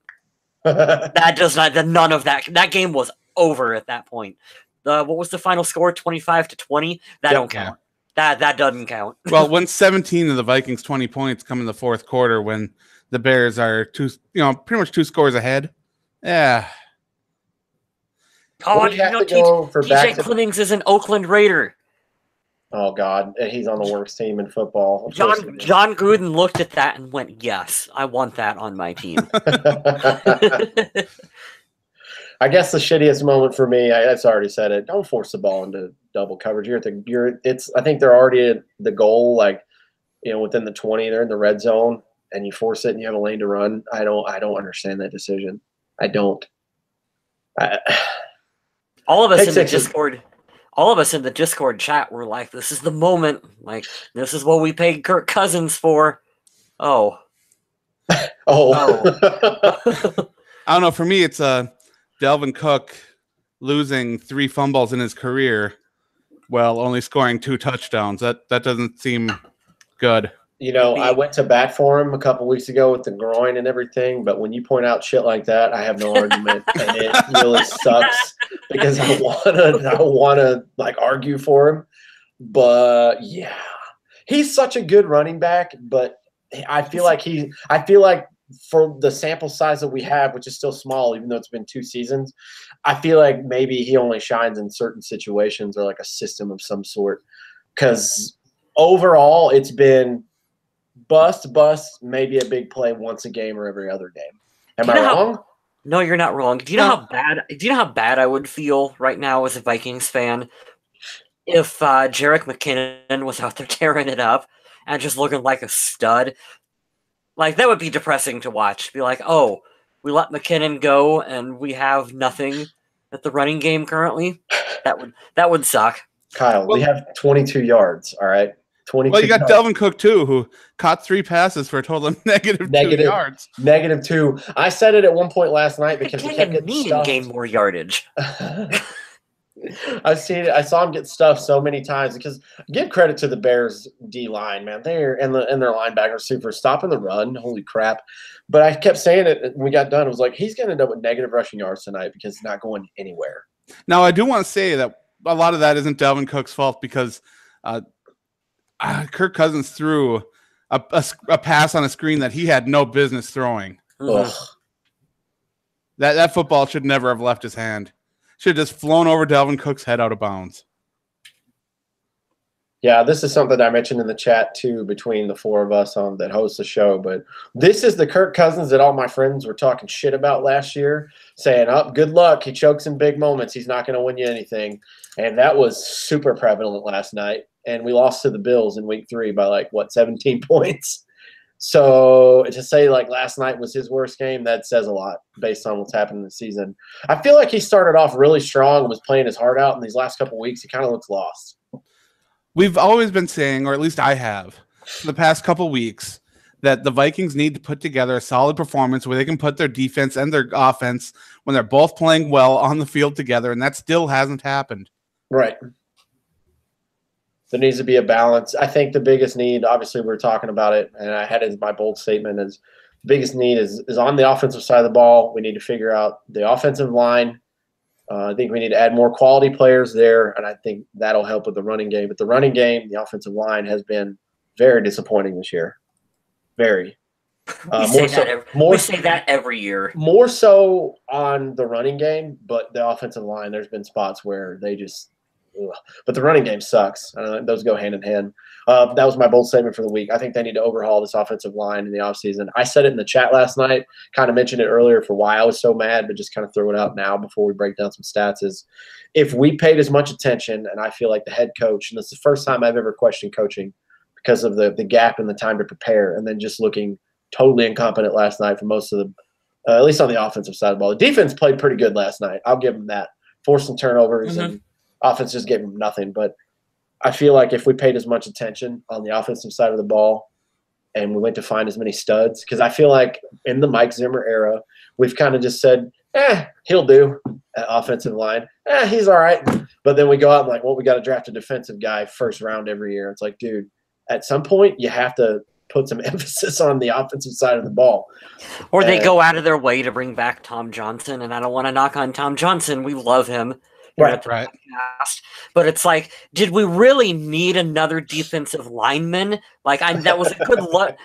That does not. None of that. That game was over at that point. What was the final score? 25-20. That don't count. That doesn't count. Well, when 17 of the Vikings' 20 points come in the fourth quarter, when the Bears are pretty much 2 scores ahead. Yeah. Oh, TJ Clemmings is an Oakland Raider. Oh, God. He's on the worst team in football. John Gruden looked at that and went, yes, I want that on my team. I guess the shittiest moment for me, I've already said it, don't force the ball into double coverage. I think they're already at the goal, within the 20, they're in the red zone, and you force it and you have a lane to run. I don't understand that decision. I don't. All of us Pick in the sixes. Discord, all of us in the Discord chat were like, "This is the moment. Like, this is what we paid Kirk Cousins for." Oh. Oh. I don't know. For me, it's Dalvin Cook losing 3 fumbles in his career while only scoring 2 touchdowns. That doesn't seem good. You know, I went to bat for him a couple weeks ago with the groin and everything, but when you point out shit like that, I have no argument, and it really sucks because I wanna like argue for him. But yeah, he's such a good running back, but I feel like for the sample size that we have, which is still small, even though it's been 2 seasons, I feel like maybe he only shines in certain situations or like a system of some sort. Because overall, it's been bust, maybe a big play once a game or every other game. Am I wrong? No, you're not wrong. Do you know how bad I would feel right now as a Vikings fan if Jerick McKinnon was out there tearing it up and just looking like a stud? Like, that would be depressing to watch. Be like, oh, we let McKinnon go and we have nothing at the running game currently. That would suck. Kyle, we have 22 yards, all right? 22 Well, you got yards. Dalvin Cook, too, who caught 3 passes for a total of negative 2 yards. -2. I said it at one point last night because he kept getting stuffed. Gain more yardage. I saw him get stuffed so many times because give credit to the Bears D line, man. They're and their linebacker super stopping the run. Holy crap. But I kept saying it when we got done. It was like, he's going to end up with negative rushing yards tonight because he's not going anywhere. Now, I do want to say that a lot of that isn't Dalvin Cook's fault because Kirk Cousins threw a pass on a screen that he had no business throwing. That football should never have left his hand. Should have just flown over Dalvin Cook's head out of bounds. Yeah, this is something I mentioned in the chat, too, between the 4 of us that host the show. But this is the Kirk Cousins that all my friends were talking shit about last year, saying, good luck. He chokes in big moments. He's not going to win you anything. And that was super prevalent last night. And we lost to the Bills in week 3 by, 17 points. So to say, last night was his worst game, that says a lot based on what's happened in the season. I feel like he started off really strong and was playing his heart out. In these last couple of weeks, he kind of looks lost. We've always been saying, or at least I have, for the past couple weeks, that the Vikings need to put together a solid performance where they can put their defense and their offense when they're both playing well on the field together, and that still hasn't happened. Right. There needs to be a balance. I think the biggest need, obviously we're talking about it, and I had it as my bold statement, is the biggest need is on the offensive side of the ball. We need to figure out the offensive line. I think we need to add more quality players there, and I think that'll help with the running game. But the running game, the offensive line has been very disappointing this year. Very. We say that every year. More so on the running game, but the offensive line, there's been spots where they just – but the running game sucks. Those go hand in hand. That was my bold statement for the week. I think they need to overhaul this offensive line in the offseason. I said it in the chat last night, kind of mentioned it earlier for why I was so mad, but just kind of throw it out now before we break down some stats, is if we paid as much attention, and I feel like the head coach, and this is the first time I've ever questioned coaching because of the gap in the time to prepare, and then just looking totally incompetent last night for most of the at least on the offensive side of the ball. The defense played pretty good last night. I'll give them that. Forced some turnovers and offense just gave them nothing. But I feel like if we paid as much attention on the offensive side of the ball and we went to find as many studs, because I feel like in the Mike Zimmer era, we've kind of just said, he'll do at offensive line. He's all right. But then we go out and we got to draft a defensive guy first round every year. It's like, dude, at some point you have to put some emphasis on the offensive side of the ball. Or they go out of their way to bring back Tom Johnson, and I don't want to knock on Tom Johnson. We love him. Right. Podcast. But it's like, did we really need another defensive lineman? That was a good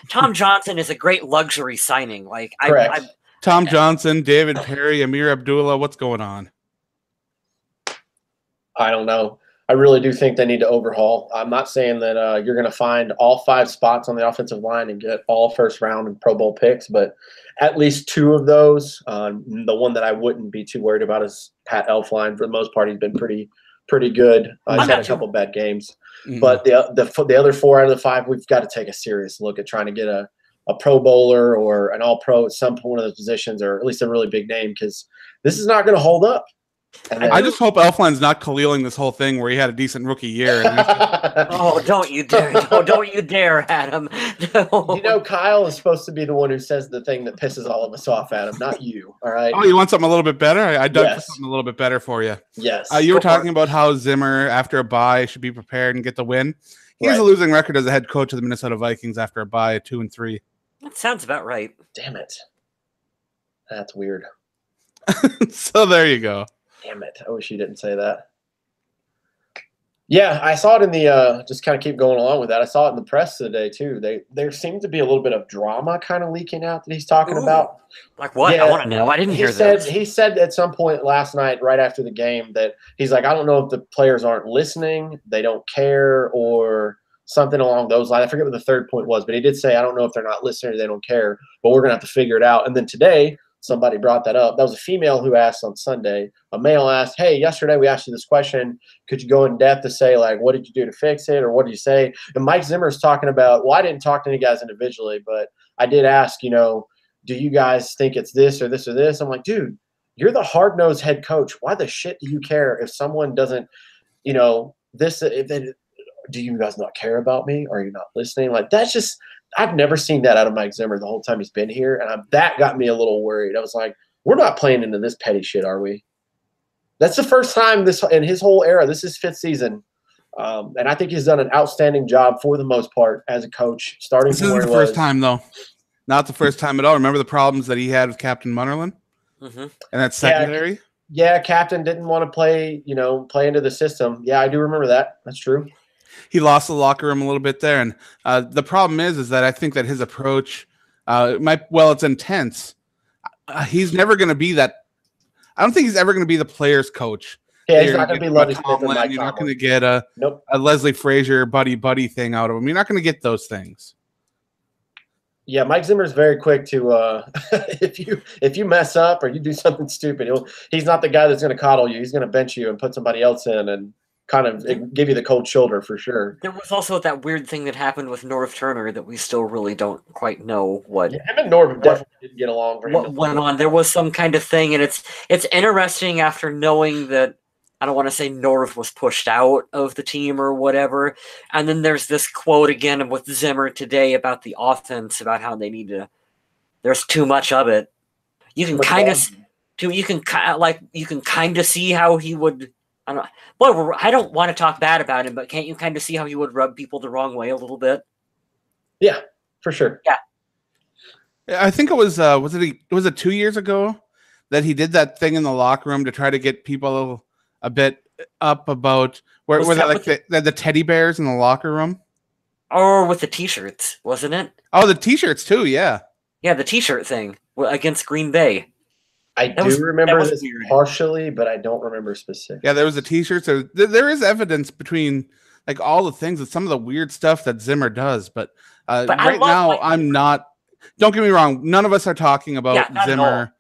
Tom Johnson is a great luxury signing. Tom Johnson, David Perry, Amir Abdullah, what's going on? I don't know. I really do think they need to overhaul. I'm not saying that you're going to find all 5 spots on the offensive line and get all first round and Pro Bowl picks, but at least 2 of those. The one that I wouldn't be too worried about is Pat Elflein. For the most part, he's been pretty good. He's had a couple bad games, but the other 4 out of the 5, we've got to take a serious look at trying to get a a Pro Bowler or an All-Pro at some point of those positions, or at least a really big name, because this is not going to hold up. And I just hope Elfline's not Khalil-ing this whole thing where he had a decent rookie year. Oh, don't you dare! Don't you dare, Adam! No. You know, Kyle is supposed to be the one who says the thing that pisses all of us off, Adam, not you. All right. Oh, you want something a little bit better? I dug for something a little bit better for you. Yes. You were talking about how Zimmer, after a bye, should be prepared and get the win. He has a losing record as a head coach of the Minnesota Vikings after a bye, 2-3. That sounds about right. Damn it. That's weird. So there you go. Damn it. I wish you didn't say that. Yeah, I saw it in the just kind of keep going along with that. I saw it in the press today too. There seemed to be a little bit of drama kind of leaking out that he's talking about. Like what? Yeah, I want to know. I didn't hear that. He said at some point last night, right after the game, that he's like, I don't know if the players aren't listening, they don't care, or something along those lines. I forget what the third point was, but he did say, I don't know if they're not listening or they don't care, but we're going to have to figure it out. And then today, somebody brought that up. That was a female who asked on Sunday. A male asked, hey, yesterday we asked you this question. Could you go in depth to say, like, what did you do to fix it, or what did you say? And Mike Zimmer's talking about, well, I didn't talk to any guys individually, but I did ask, you know, do you guys think it's this or this or this? I'm like, dude, you're the hard-nosed head coach. Why the shit do you care if someone doesn't, you know, this, if they, do you guys not care about me? Are you not listening? Like, that's just – I've never seen that out of Mike Zimmer the whole time he's been here, and that got me a little worried. I was like, we're not playing into this petty shit, are we? That's the first time this in his whole era. This is fifth season, and I think he's done an outstanding job for the most part as a coach. Starting this isn't the first time, though. Not the first time at all. Remember the problems that he had with Captain Munnerlyn and that secondary? Yeah, Captain didn't want to play into the system. Yeah, I do remember that. That's true. He lost the locker room a little bit there, and the problem is that I think that his approach, it's intense. He's never going to be that. I don't think he's ever going to be the player's coach. Yeah, he's not going to be Lovie Smith and Mike You're not going to get a Leslie Frazier buddy thing out of him. You're not going to get those things. Yeah, Mike Zimmer's very quick to if you mess up or you do something stupid, he's not the guy that's going to coddle you. He's going to bench you and put somebody else in and kind of give you the cold shoulder for sure. There was also that weird thing that happened with Norv Turner that we still really don't quite know what. Yeah, him and Norv definitely didn't get along. What went on? There was some kind of thing, and it's interesting after knowing that. I don't want to say Norv was pushed out of the team or whatever, and then there's this quote again with Zimmer today about the offense, about how they need to. There's too much of it. You can kind of see how he would. I don't want to talk bad about him, but can't you kind of see how he would rub people the wrong way a little bit? Yeah, for sure. Yeah. I think it was it 2 years ago that he did that thing in the locker room to try to get people a bit up about where the teddy bears in the locker room? Or with the T-shirts, wasn't it? Oh, the T-shirts too, yeah. Yeah, the T-shirt thing against Green Bay. I do remember this partially, but I don't remember specifically. Yeah, there was the T-shirts. There is evidence between like all the things and some of the weird stuff that Zimmer does. But right now, I'm not. Don't get me wrong. None of us are talking about Zimmer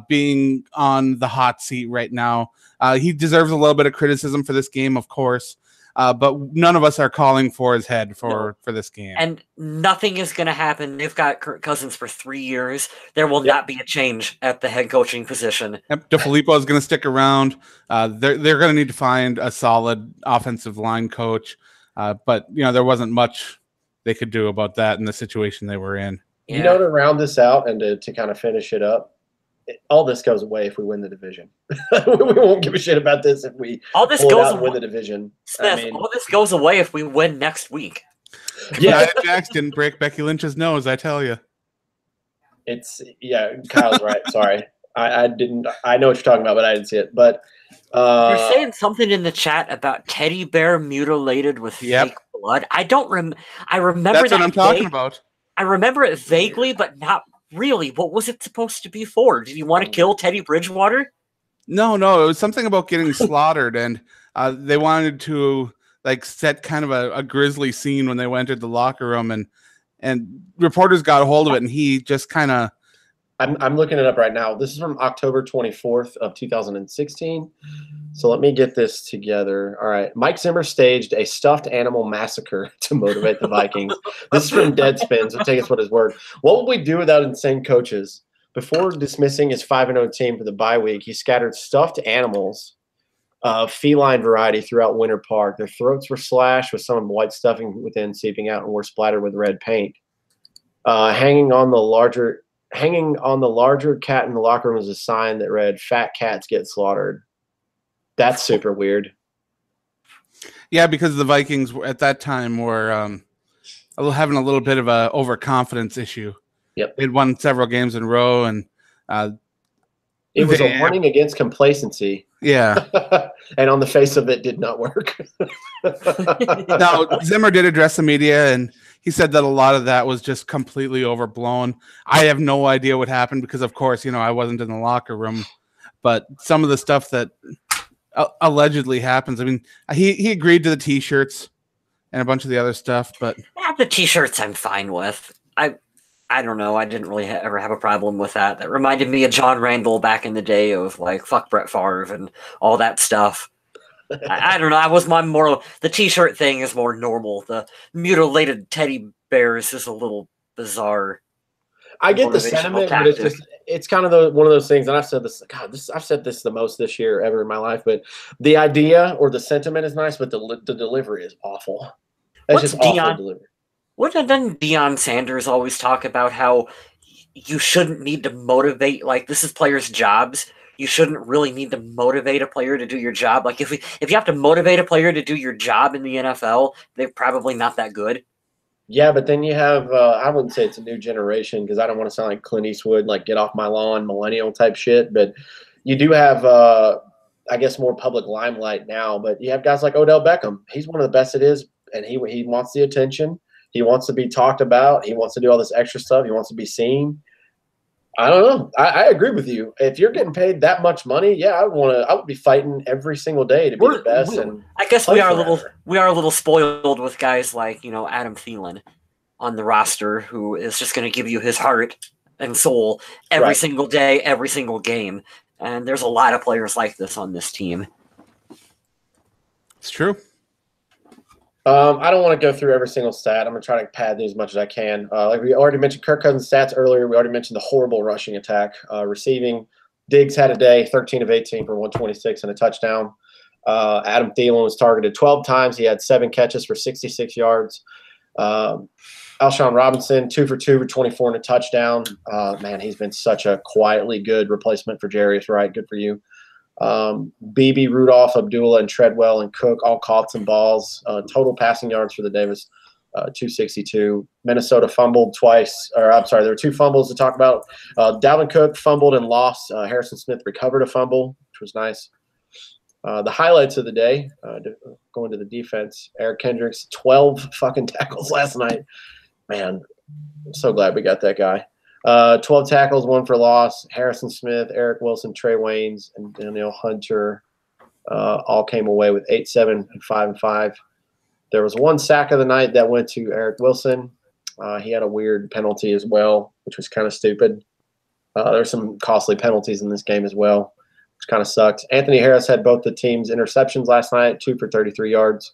being on the hot seat right now. He deserves a little bit of criticism for this game, of course. But none of us are calling for his head for this game. And nothing is going to happen. They've got Kirk Cousins for 3 years. There will not be a change at the head coaching position. Yep. DeFilippo is going to stick around. They're going to need to find a solid offensive line coach. But there wasn't much they could do about that in the situation they were in. Yeah. To round this out and to kind of finish it up, all this goes away if we win the division. We won't give a shit about this if we pull it out and win the division. Smith, all this goes away if we win next week. Yeah, Jax didn't break Becky Lynch's nose, I tell you. Kyle's right. Sorry, I didn't. I know what you're talking about, but I didn't see it. But you're saying something in the chat about teddy bear mutilated with fake blood. I don't I remember that's what I'm talking about. I remember it vaguely, but not really. What was it supposed to be for? Did you want to kill Teddy Bridgewater? No. It was something about getting slaughtered, and they wanted to set kind of a grisly scene when they went into the locker room, and reporters got a hold of it, and he just kind of I'm looking it up right now. This is from October 24th of 2016. So let me get this together. All right. Mike Zimmer staged a stuffed animal massacre to motivate the Vikings. This is from Deadspin, so take us what his word. What would we do without insane coaches? Before dismissing his 5-0 team for the bye week, he scattered stuffed animals of feline variety throughout Winter Park. Their throats were slashed with some white stuffing within seeping out and were splattered with red paint. Hanging on the larger cat in the locker room was a sign that read, "Fat cats get slaughtered." That's super weird. Yeah, because the Vikings at that time were having a little bit of a overconfidence issue. Yep. They'd won several games in a row, and it was a warning against complacency. Yeah. And on the face of it, did not work. Now, Zimmer did address the media, and he said that a lot of that was just completely overblown. I have no idea what happened because, of course, I wasn't in the locker room. But some of the stuff that allegedly happens, I mean, he agreed to the T-shirts and a bunch of the other stuff. But the T-shirts I'm fine with. I don't know. I didn't really ever have a problem with that. That reminded me of John Randall back in the day of like fuck Brett Favre and all that stuff. I don't know. I was more the T-shirt thing is more normal. The mutilated teddy bears is a little bizarre. I get the sentiment, tactic. But it's kind of one of those things. And I've said this. God, I've said this the most this year ever in my life. But the idea or the sentiment is nice, but the delivery is awful. That's just awful delivery. Doesn't Deion Sanders always talk about how you shouldn't need to motivate? Like, this is players' jobs. You shouldn't really need to motivate a player to do your job. Like, if you have to motivate a player to do your job in the NFL, they're probably not that good. Yeah, but then you have I wouldn't say it's a new generation because I don't want to sound like Clint Eastwood, like get off my lawn, millennial type shit. But you do have, I guess, more public limelight now. But you have guys like Odell Beckham. He's one of the best it is, and he wants the attention. He wants to be talked about. He wants to do all this extra stuff. He wants to be seen. I don't know. I agree with you. If you're getting paid that much money, yeah, I would be fighting every single day to be the best. And I guess we are a little spoiled with guys like Adam Thielen on the roster, who is just going to give you his heart and soul every single day, every single game. And there's a lot of players like this on this team. It's true. I don't want to go through every single stat. I'm going to try to pad these as much as I can. Like we already mentioned Kirk Cousins' stats earlier. We already mentioned the horrible rushing attack. Receiving, Diggs had a day, 13 of 18 for 126 and a touchdown. Adam Thielen was targeted 12 times. He had 7 catches for 66 yards. Alshon Robinson, 2 for 2 for 24 and a touchdown. Man, he's been such a quietly good replacement for Jarius Wright. Good for you. Beebe, Rudolph, Abdullah, and Treadwell and Cook all caught some balls. Total passing yards for the Davis, 262. Minnesota fumbled twice. Or I'm sorry, there were 2 fumbles to talk about. Dalvin Cook fumbled and lost. Harrison Smith recovered a fumble, which was nice. The highlights of the day, going to the defense, Eric Kendricks, 12 fucking tackles last night. Man, I'm so glad we got that guy. 12 tackles, 1 for loss. Harrison Smith, Eric Wilson, Trey Waynes, and Daniel Hunter all came away with 8-7 and 5-5. There was 1 sack of the night that went to Eric Wilson. He had a weird penalty as well, which was kind of stupid. There's some costly penalties in this game as well, which kind of sucks. Anthony Harris had both the team's interceptions last night, 2 for 33 yards.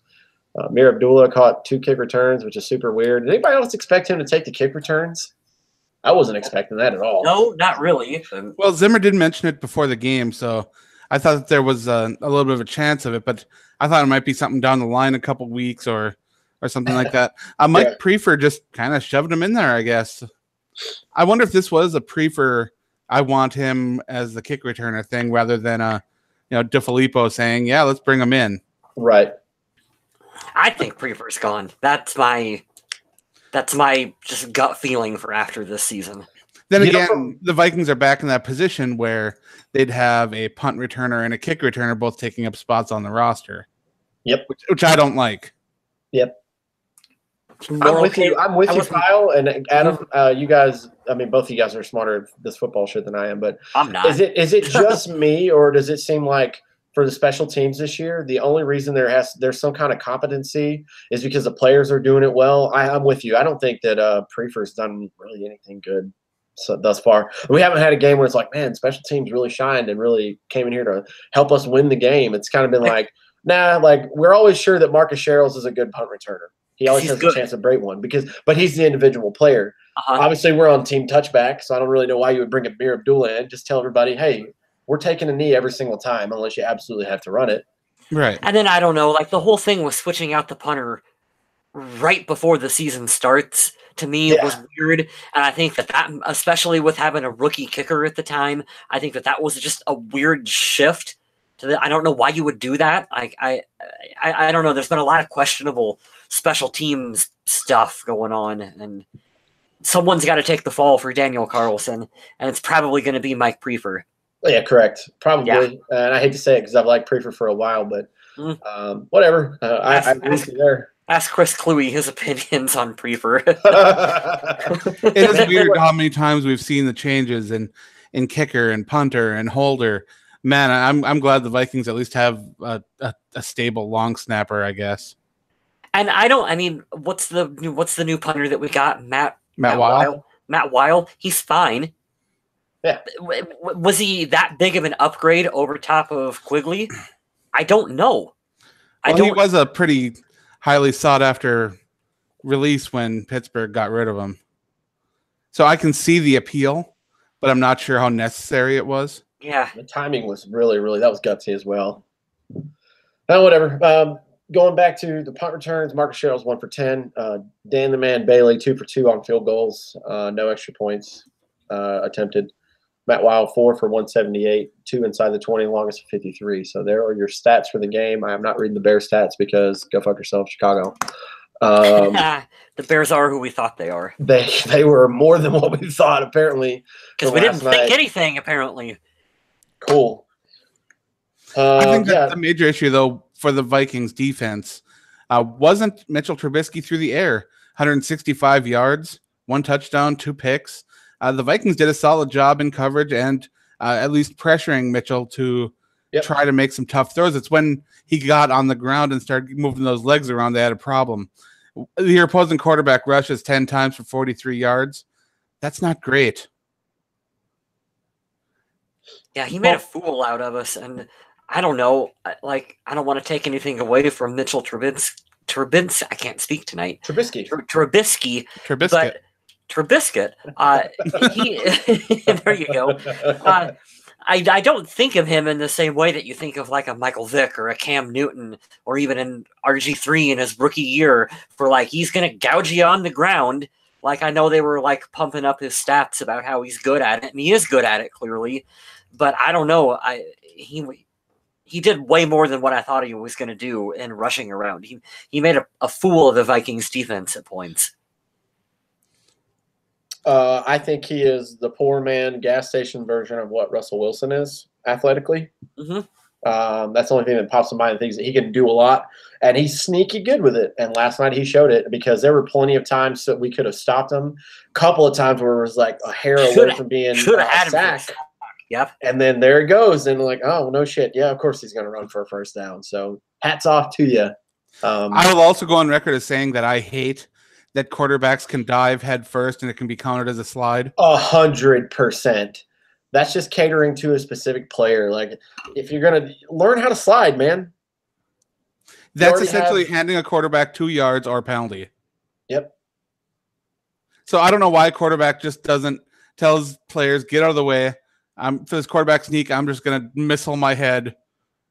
Mir Abdullah caught 2 kick returns, which is super weird. Did anybody else expect him to take the kick returns? I wasn't expecting that at all. No, not really. Well, Zimmer did mention it before the game, so I thought that there was a little bit of a chance of it, but I thought it might be something down the line a couple weeks or something like that. Mike Prefer just kind of shoved him in there, I guess. I wonder if this was a Prefer, I want him as the kick returner thing rather than DeFilippo saying, yeah, let's bring him in. Right. I think Prefer's gone. That's my just gut feeling for after this season. Then again, the Vikings are back in that position where they'd have a punt returner and a kick returner both taking up spots on the roster. Yep. Which I don't like. Yep. I'm with you, Kyle, and Adam. You guys, I mean, both of you guys are smarter at this football shit than I am, but I'm not. Is it just me, or does it seem like for the special teams this year, the only reason there's some kind of competency is because the players are doing it well? I'm with you. I don't think that Prefer's done really anything good. so thus far. We haven't had a game where it's like, man, special teams really shined and really came in here to help us win the game. It's kind of been like, nah, like we're always sure that Marcus Sherrills is a good punt returner. He always has a chance to break one but he's the individual player. Obviously, we're on team touchback, so I don't really know why you would bring Amir Abdullah in. Just tell everybody, hey, we're taking a knee every single time unless you absolutely have to run it. Right. And then I don't know, like the whole thing was switching out the punter right before the season starts. To me, was weird, and I think that especially with having a rookie kicker at the time, I think that was just a weird shift. I don't know why you would do that. I don't know. There's been a lot of questionable special teams stuff going on, and someone's got to take the fall for Daniel Carlson, and it's probably going to be Mike Prefer. Yeah, correct. Probably. Yeah. And I hate to say it because I've liked Prefer for a while, but whatever. I agree with you there. Ask Chris Cluey his opinions on Prefer. It is weird how many times we've seen the changes in kicker and punter and holder. Man, I'm glad the Vikings at least have a stable long snapper, I guess. And what's the new punter that we got? Matt Weil. Matt Weil. He's fine. Yeah. Was he that big of an upgrade over top of Quigley? I don't know. He was a pretty highly sought after release when Pittsburgh got rid of him. So I can see the appeal, but I'm not sure how necessary it was. Yeah. The timing was really, that was gutsy as well. Whatever. Going back to the punt returns, Marcus Sherrills 1 for 10. Dan the Man Bailey 2 for 2 on field goals. No extra points attempted. Matt Weil 4 for 178, 2 inside the 20, longest of 53. So there are your stats for the game. I am not reading the Bears stats because go fuck yourself, Chicago. The Bears are who we thought they are. They were more than what we thought, apparently. Because we didn't think anything, apparently. Cool. I think that's the major issue, though, for the Vikings defense. Wasn't Mitchell Trubisky through the air? 165 yards, 1 touchdown, 2 picks. The Vikings did a solid job in coverage and at least pressuring Mitchell to try to make some tough throws. It's when he got on the ground and started moving those legs around they had a problem. Your opposing quarterback rushes 10 times for 43 yards. That's not great. Yeah, he made a fool out of us, and I don't know. Like, I don't want to take anything away from Mitchell Trubisky. I can't speak tonight. Trubisky. But Trubisky, there you go. I don't think of him in the same way that you think of like a Michael Vick or a Cam Newton or even an RG3 in his rookie year for like he's going to gouge you on the ground. Like I know they were like pumping up his stats about how he's good at it, and he is good at it clearly. But I don't know. He did way more than what I thought he was going to do in rushing around. He made a fool of the Vikings defense at points. I think he is the poor man gas station version of what Russell Wilson is athletically. Mm-hmm. That's the only thing that pops in mind. Things that he can do a lot, and he's sneaky good with it. And last night he showed it because there were plenty of times that we could have stopped him. A couple of times where it was like a hair away from being a sack. Yep. And then there it goes, and like, oh no shit, yeah, of course he's going to run for a first down. So hats off to you. I will also go on record as saying that I hate that quarterbacks can dive head first and it can be counted as a slide. 100%. That's just catering to a specific player. Like, if you're going to learn how to slide, man. That's essentially handing a quarterback 2 yards or a penalty. Yep. So I don't know why a quarterback just doesn't tell his players, get out of the way. For this quarterback sneak, I'm just going to missile my head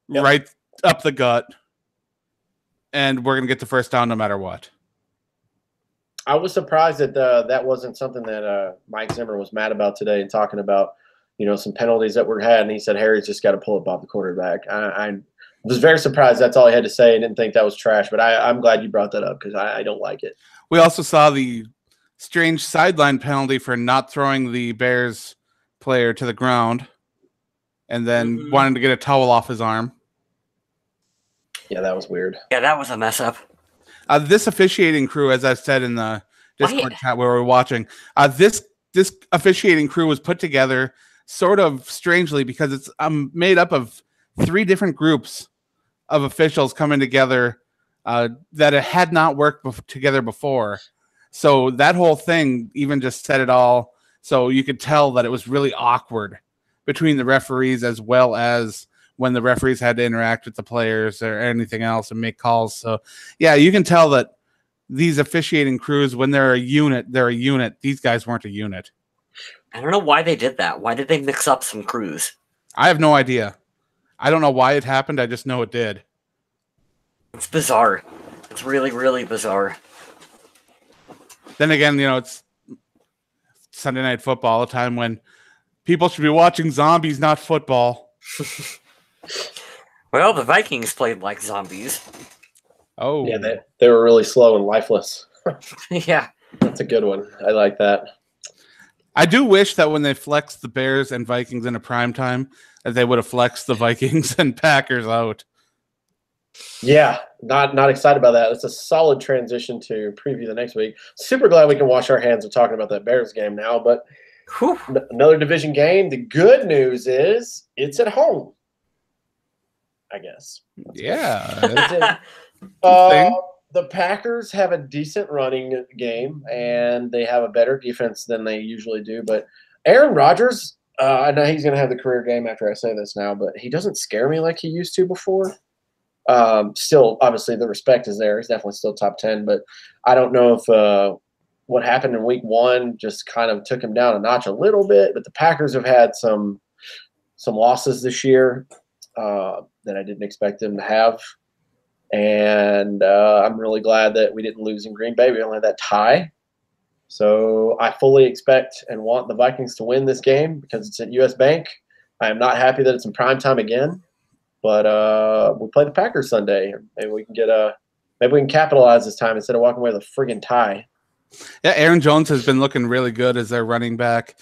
right up the gut. And we're going to get the first down no matter what. I was surprised that that wasn't something that Mike Zimmer was mad about today and talking about, some penalties that were had. And he said, Harry's just got to pull it off the quarterback. I was very surprised that's all he had to say. I didn't think that was trash, but I'm glad you brought that up because I don't like it. We also saw the strange sideline penalty for not throwing the Bears player to the ground and then wanting to get a towel off his arm. Yeah, that was weird. Yeah, that was a mess up. This officiating crew, as I said in the Discord chat where we're watching, this officiating crew was put together sort of strangely because it's made up of 3 different groups of officials coming together that had not worked together before. So that whole thing even just set it all So you could tell that it was really awkward between the referees, as well as when the referees had to interact with the players or anything else and make calls. So, yeah, you can tell that these officiating crews, when they're a unit, they're a unit. These guys weren't a unit. I don't know why they did that. Why did they mix up some crews? I have no idea. I don't know why it happened. I just know it did. It's bizarre. It's really, really bizarre. Then again, it's Sunday Night Football, a time when people should be watching zombies, not football. Well, the Vikings played like zombies. Oh. Yeah, they were really slow and lifeless. Yeah. That's a good one. I like that. I do wish that when they flexed the Bears and Vikings in a prime time, that they would have flexed the Vikings and Packers out. Yeah, not excited about that. It's a solid transition to preview the next week. Super glad we can wash our hands of talking about that Bears game now, but another division game. The good news is it's at home, I guess. Yeah. The Packers have a decent running game, and they have a better defense than they usually do. But Aaron Rodgers, I know he's going to have the career game after I say this now, but he doesn't scare me like he used to before. Still, obviously, the respect is there. He's definitely still top 10, but I don't know if what happened in week 1 just kind of took him down a notch a little bit. But the Packers have had some losses this year that I didn't expect them to have. And I'm really glad that we didn't lose in Green Bay. We only had that tie. So I fully expect and want the Vikings to win this game because it's at US Bank. I am not happy that it's in prime time again. But we play the Packers Sunday. Maybe we can capitalize this time instead of walking away with a friggin' tie. Yeah, Aaron Jones has been looking really good as their running back.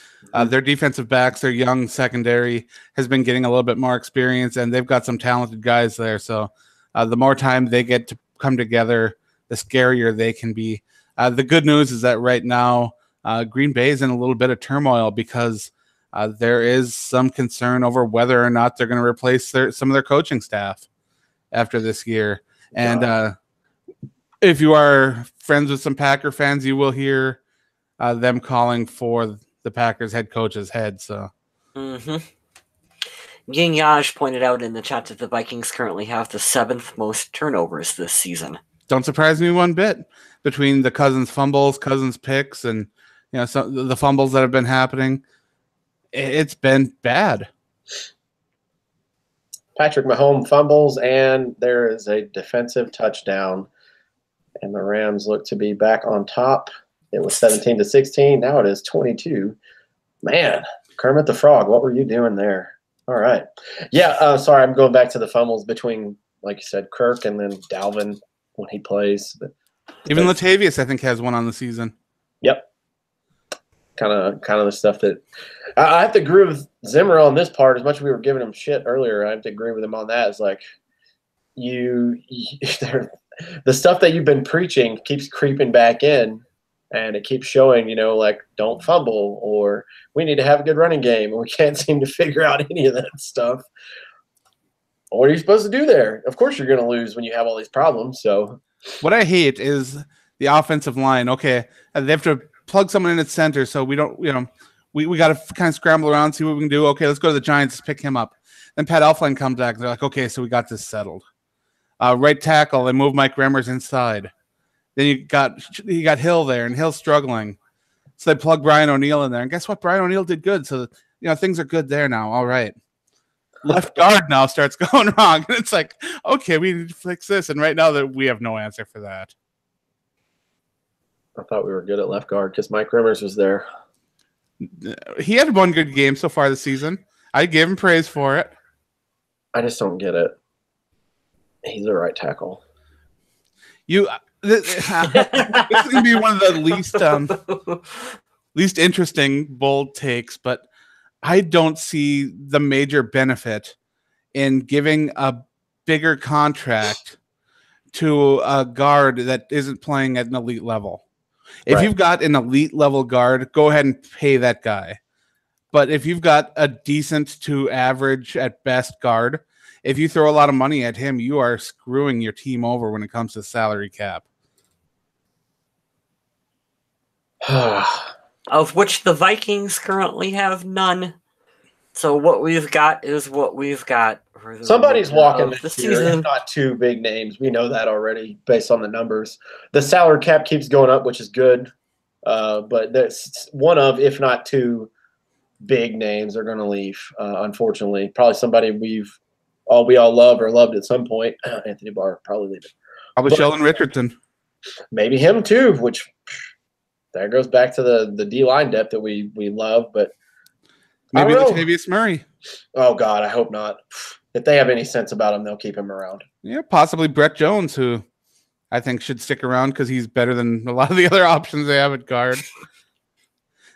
Their defensive backs, their young secondary has been getting a little bit more experience, and they've got some talented guys there. So the more time they get to come together, the scarier they can be. The good news is that right now Green Bay is in a little bit of turmoil because there is some concern over whether or not they're going to replace some of their coaching staff after this year. And if you are friends with some Packer fans, you will hear them calling for the Packers head coach's head. So, Ying Yaj pointed out in the chat that the Vikings currently have the 7th most turnovers this season. Don't surprise me one bit. Between the Cousins fumbles, Cousins picks, and some the fumbles that have been happening, it's been bad. Patrick Mahomes fumbles, and there is a defensive touchdown. And the Rams look to be back on top. It was 17-16. Now it is 22. Man, Kermit the Frog, what were you doing there? All right. Yeah, sorry, I'm going back to the fumbles between, like you said, Kirk and then Dalvin when he plays. Even Latavius, I think, has one on the season. Yep. Kind of the stuff that I have to agree with Zimmer on this part. As much as we were giving him shit earlier, I have to agree with him on that. It's like the stuff that you've been preaching keeps creeping back in. And it keeps showing, like, don't fumble, or we need to have a good running game, and we can't seem to figure out any of that stuff. What are you supposed to do there? Of course you're going to lose when you have all these problems. So, what I hate is the offensive line. Okay, they have to plug someone in at center, so we don't, we got to kind of scramble around, see what we can do. Okay, let's go to the Giants, pick him up. Then Pat Elflein comes back, and they're like, okay, so we got this settled. Right tackle, they move Mike Remmers inside. Then you got Hill there, and Hill's struggling. So they plug Brian O'Neill in there. And guess what? Brian O'Neill did good. So, things are good there now. All right. Left guard now starts going wrong. And it's like, okay, we need to fix this. And right now that we have no answer for that. I thought we were good at left guard because Mike Remmers was there. He had one good game so far this season. I give him praise for it. I just don't get it. He's the right tackle. This is going to be one of the least interesting bold takes, but I don't see the major benefit in giving a bigger contract to a guard that isn't playing at an elite level. If you've got an elite level guard, go ahead and pay that guy. But if you've got a decent to average at best guard, if you throw a lot of money at him, you are screwing your team over when it comes to salary cap. of which the Vikings currently have none. So what we've got is what we've got. For the Somebody's walking the this year, season. if not two big names. We know that already based on the numbers. The salary cap keeps going up, which is good. But there's one of, if not two, big names are going to leave. Unfortunately, probably somebody we all love or loved at some point. Anthony Barr probably leaving. Probably Sheldon Richardson. Maybe him too. Which there goes back to the D line depth that we love. But Maybe Latavius Murray. Oh God, I hope not. If they have any sense about him, they'll keep him around. Yeah, possibly Brett Jones, who I think should stick around because he's better than a lot of the other options they have at guard.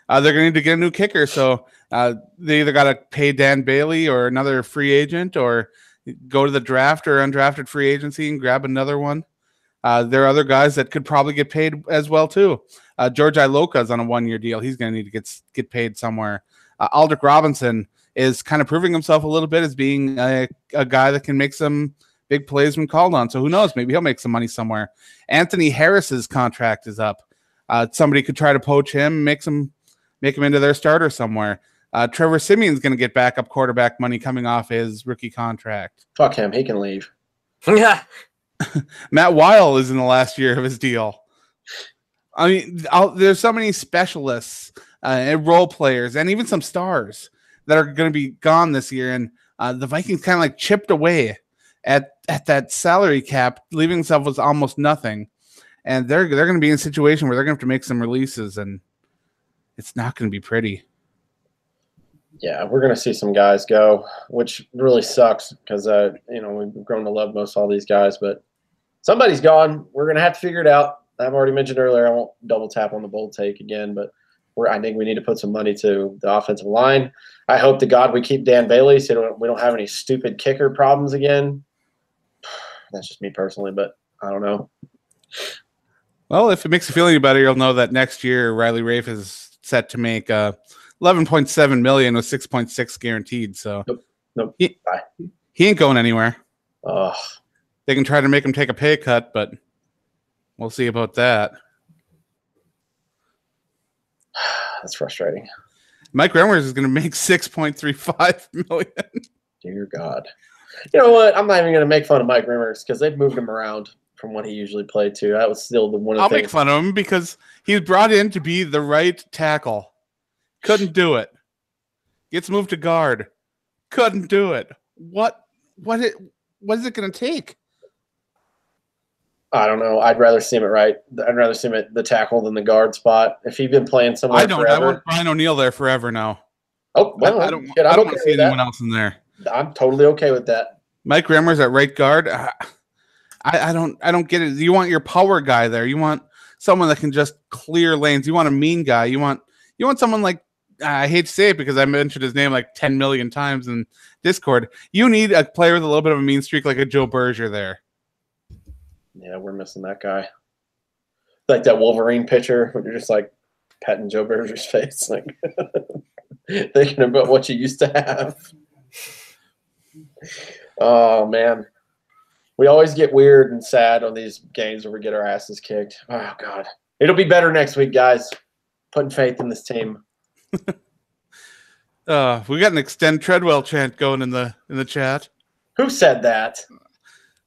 They're going to need to get a new kicker, so they either got to pay Dan Bailey or another free agent, or go to the draft or undrafted free agency and grab another one. There are other guys that could probably get paid as well too. George Iloka is on a 1-year deal. He's going to need to get paid somewhere. Aldrick Robinson is kind of proving himself a little bit as being a guy that can make some big plays when called on. So who knows? Maybe he'll make some money somewhere. Anthony Harris's contract is up. Somebody could try to poach him, make him into their starter somewhere. Trevor Simeon's going to get backup quarterback money coming off his rookie contract. Fuck him. He can leave. Yeah. Matt Weil is in the last year of his deal. I mean, there's so many specialists and role players and even some stars that are going to be gone this year. And the Vikings kind of like chipped away at that salary cap, leaving themselves with almost nothing. And they're going to be in a situation where they're going to have to make some releases, and it's not going to be pretty. Yeah, we're going to see some guys go, which really sucks because, we've grown to love most all these guys, but somebody's gone. We're going to have to figure it out. I've already mentioned earlier, I won't double tap on the bold take again, but I think we need to put some money to the offensive line. I hope to God we keep Dan Bailey so we don't have any stupid kicker problems again. That's just me personally, but I don't know. Well, if it makes you feel any better, you'll know that next year Riley Rafe is set to make $11.7 million with 6.6 guaranteed. So nope. He ain't going anywhere. Ugh. They can try to make him take a pay cut, but we'll see about that. That's frustrating. Mike Remmers is going to make $6.35 million. Dear God. You know what? I'm not even going to make fun of Mike Remmers because they've moved him around from what he usually played to. That was still one of the I'll things. make fun of him because he was brought in to be the right tackle. Couldn't do it. Gets moved to guard. Couldn't do it. What is it going to take? I don't know. I'd rather see him I'd rather see him at the tackle than the guard spot. If he'd been playing somewhere forever. I want Brian O'Neill there forever now. Oh, well, I don't want to see anyone else in there. I'm totally okay with that. Mike Remmers at right guard. I don't get it. You want your power guy there. You want someone that can just clear lanes. You want a mean guy. You want someone like, I hate to say it because I mentioned his name like 10 million times in Discord. You need a player with a little bit of a mean streak like a Joe Berger there. Yeah, we're missing that guy. Like that Wolverine pitcher when you're just like petting Joe Berger's face, like thinking about what you used to have. Oh, man. We always get weird and sad on these games where we get our asses kicked. Oh, God. It'll be better next week, guys. Putting faith in this team. We got an extend Treadwell chant going in the chat. Who said that?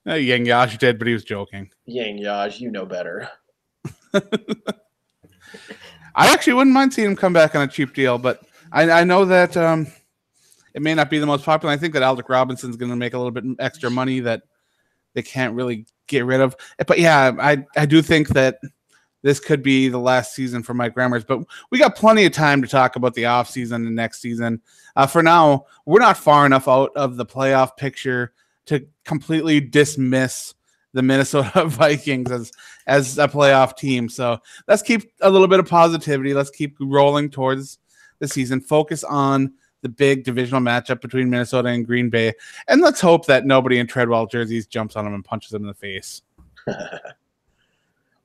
Yang Yash did, but he was joking. Yang Yaj, you know better. I actually wouldn't mind seeing him come back on a cheap deal, but I know that it may not be the most popular. I think that Aldrick Robinson's going to make a little bit extra money that they can't really get rid of. But yeah, I do think that this could be the last season for Mike Remmers, but we got plenty of time to talk about the offseason and next season. For now, we're not far enough out of the playoff picture to completely dismiss the Minnesota Vikings as a playoff team. So let's keep a little bit of positivity. Let's keep rolling towards the season. Focus on the big divisional matchup between Minnesota and Green Bay. And let's hope that nobody in Treadwell jerseys jumps on them and punches them in the face.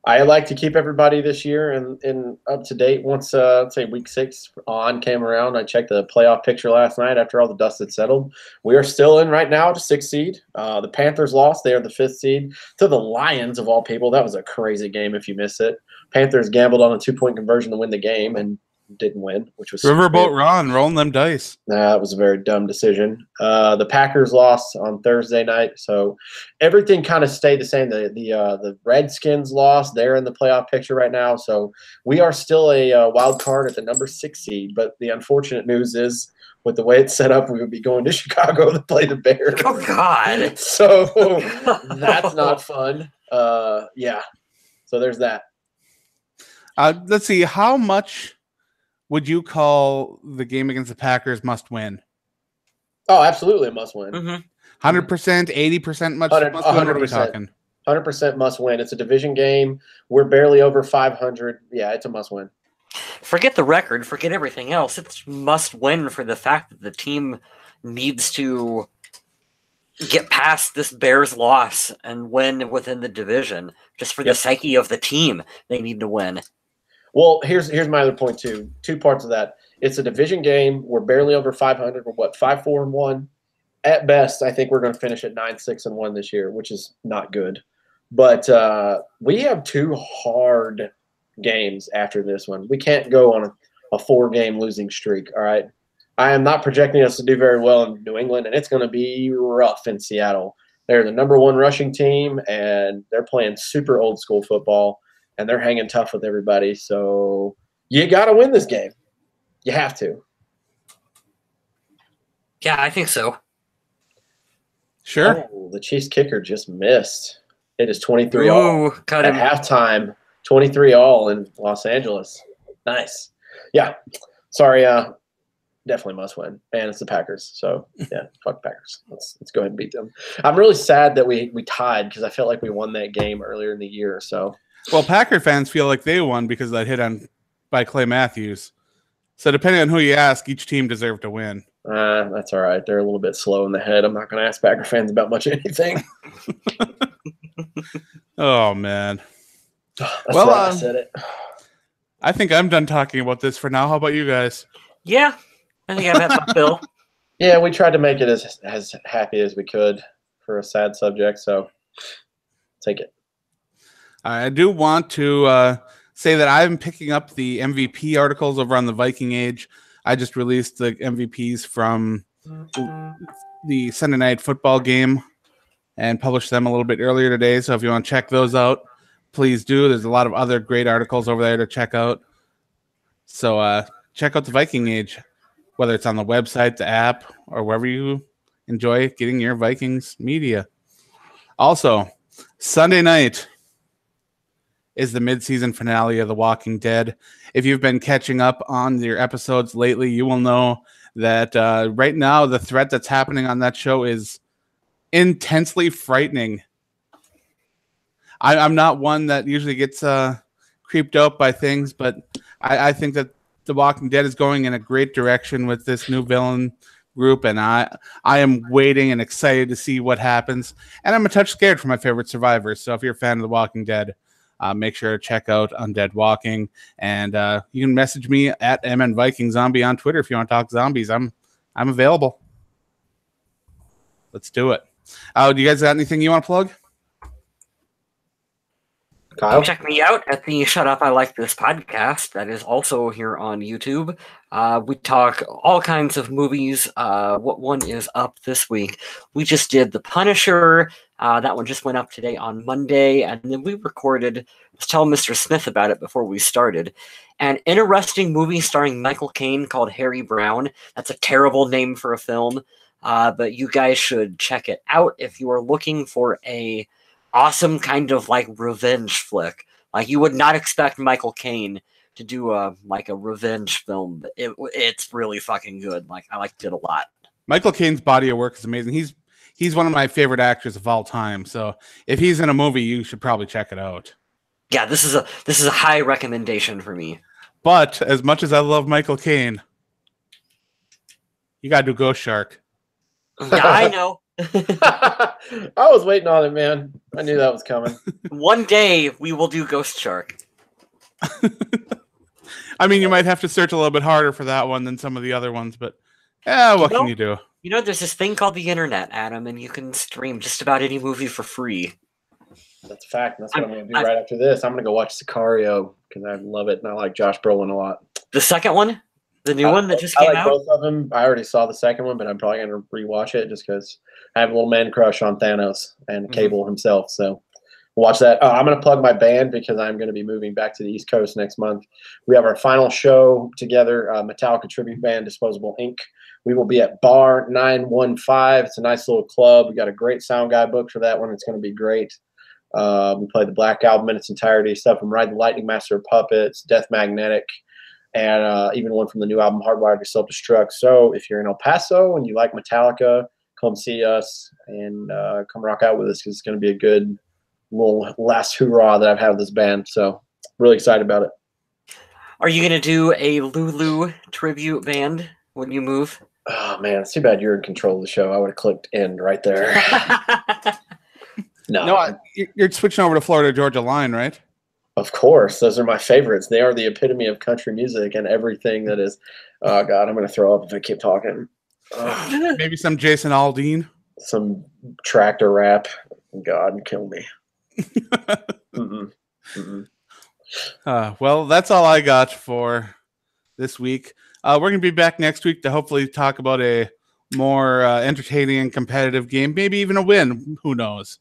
I like to keep everybody this year in up to date. Once, let's say week 6 on came around, I checked the playoff picture last night after all the dust had settled. We are still in right now to 6th seed. The Panthers lost. They are the 5th seed to the Lions of all people. That was a crazy game if you missed it. Panthers gambled on a 2-point conversion to win the game, and didn't win, which was Riverboat stupid. Ron rolling them dice. That was a very dumb decision. The Packers lost on Thursday night, so everything kind of stayed the same. The Redskins lost; they're in the playoff picture right now, so we are still a wild card at the number 6 seed. But the unfortunate news is, with the way it's set up, we would be going to Chicago to play the Bears. Oh God! So that's not fun. Yeah. So there's that. Let's see. How much would you call the game against the Packers must win? Oh, absolutely a must win. 100%, 80% must win? What are we talking? 100% must win. It's a division game. We're barely over 500. Yeah, it's a must win. Forget the record. Forget everything else. It's must win for the fact that the team needs to get past this Bears loss and win within the division. Just for the psyche of the team, they need to win. Well, here's my other point too. 2 parts of that. It's a division game. We're barely over 500. We're 5-4-1 at best. I think we're going to finish at 9-6-1 this year, which is not good. But we have 2 hard games after this one. We can't go on a 4-game losing streak. All right. I am not projecting us to do very well in New England, and it's going to be rough in Seattle. They're the number 1 rushing team, and they're playing super old school football. And they're hanging tough with everybody. So you got to win this game. You have to. Yeah, I think so. Sure. Oh, the Chiefs kicker just missed. It is 23 all cut at him. halftime. 23 all in Los Angeles. Nice. Yeah. Sorry. Definitely must win. And it's the Packers. So, yeah, fuck Packers. Let's go ahead and beat them. I'm really sad that we tied because I felt like we won that game earlier in the year. So. Well, Packer fans feel like they won because that hit on by Clay Matthews. So depending on who you ask, each team deserved to win. That's all right. They're a little bit slow in the head. I'm not going to ask Packer fans about much anything. Oh, man. That's well, right. I said it. I think I'm done talking about this for now. How about you guys? Yeah, I think I've had my fill. Yeah, we tried to make it as happy as we could for a sad subject, so take it. I do want to say that I'm picking up the MVP articles over on the Viking Age. I just released the MVPs from the Sunday night football game and published them a little bit earlier today. So if you want to check those out, please do. There's a lot of other great articles over there to check out. So check out the Viking Age, whether it's on the website, the app, or wherever you enjoy getting your Vikings media. Also, Sunday night is the mid-season finale of The Walking Dead. If you've been catching up on your episodes lately, you will know that right now the threat that's happening on that show is intensely frightening. I'm not one that usually gets creeped out by things, but I think that The Walking Dead is going in a great direction with this new villain group, and I am waiting and excited to see what happens. And I'm a touch scared for my favorite survivors, so if you're a fan of The Walking Dead, make sure to check out Undead Walking, and you can message me at MNVikingZombie on Twitter if you want to talk zombies. I'm available. Let's do it. Do you guys got anything you want to plug? Kyle? Check me out at the Shut Up I Like This podcast. That is also here on YouTube. We talk all kinds of movies. What one is up this week? We just did The Punisher. That one just went up today on Monday. And then we recorded, let's tell Mr. Smith about it before we started, an interesting movie starring Michael Caine called Harry Brown. That's a terrible name for a film. But you guys should check it out if you are looking for a awesome kind of like revenge flick. Like you would not expect Michael Caine to do a revenge film, but it's really fucking good. Like I liked it a lot. Michael Caine's body of work is amazing. He's one of my favorite actors of all time. So if he's in a movie, you should probably check it out. Yeah, this is a high recommendation for me. But as much as I love Michael Caine, you gotta do Ghost Shark. Yeah, I know. I was waiting on it, man. I knew that was coming. One day we will do Ghost Shark. I mean, you might have to search a little bit harder for that one than some of the other ones, but what can you do? You know, there's this thing called the internet, Adam, and you can stream just about any movie for free. That's a fact. That's what I'm going to do right after this. I'm going to go watch Sicario because I love it and I like Josh Brolin a lot. The second one? The new one that just came I like out? both of them. I already saw the second one, but I'm probably going to rewatch it just because I have a little man crush on Thanos and Cable himself. So watch that. I'm going to plug my band because I'm going to be moving back to the East Coast next month. We have our final show together, Metallica tribute band, Disposable Ink. We will be at Bar 915. It's a nice little club. We got a great sound guy booked for that one. It's going to be great. We played the Black Album in its entirety, stuff from Ride the Lightning, Master of Puppets, Death Magnetic, and even one from the new album Hardwired to Self-Destruct. So if you're in El Paso and you like Metallica, come see us and come rock out with us because it's going to be a good little last hoorah that I've had with this band. So really excited about it. Are you going to do a Lulu tribute band when you move? Oh, man, it's too bad you're in control of the show. I would have clicked end right there. No, you're switching over to Florida Georgia Line, right? Of course. Those are my favorites. They are the epitome of country music and everything that is. Oh, God, I'm going to throw up if I keep talking. Maybe some Jason Aldean. Some tractor rap. God, kill me. Well, that's all I got for this week. We're going to be back next week to hopefully talk about a more entertaining and competitive game, maybe even a win. Who knows?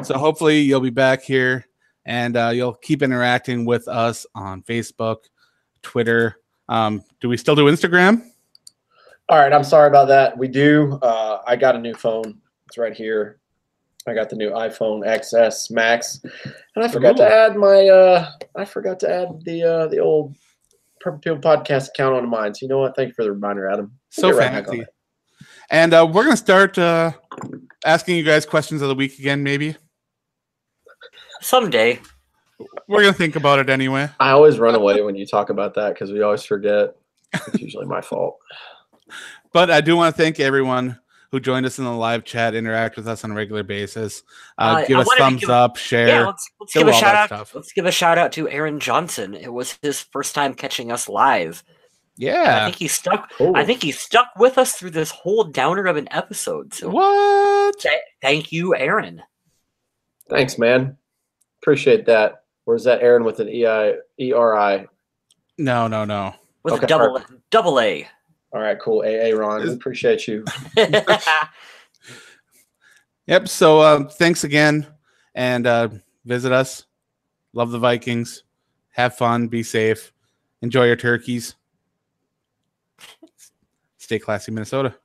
So hopefully you'll be back here and you'll keep interacting with us on Facebook, Twitter. Do we still do Instagram? All right. I'm sorry about that. We do. I got a new phone. It's right here. I got the new iPhone XS Max, and I forgot to add my. I forgot to add the old Purple People Podcast account onto mine. So you know what? Thank you for the reminder, Adam. So fancy. And we're gonna start asking you guys questions of the week again, maybe. Someday. We're gonna think about it anyway. I always run away when you talk about that because we always forget. It's usually my fault. But I do want to thank everyone who joined us in the live chat, interact with us on a regular basis. Give us thumbs up, share. Yeah, let's give a shout out. Let's give a shout out to Aaron Johnson. It was his first time catching us live. Yeah, and I think he stuck. Cool. I think he stuck with us through this whole downer of an episode. So what? Thank you, Aaron. Thanks, man. Appreciate that. Where's that Aaron with an E-R-I? No. With a double A. All right, cool. AA Ron, we appreciate you. Yep. So thanks again, and visit us. Love the Vikings. Have fun. Be safe. Enjoy your turkeys. Stay classy, Minnesota.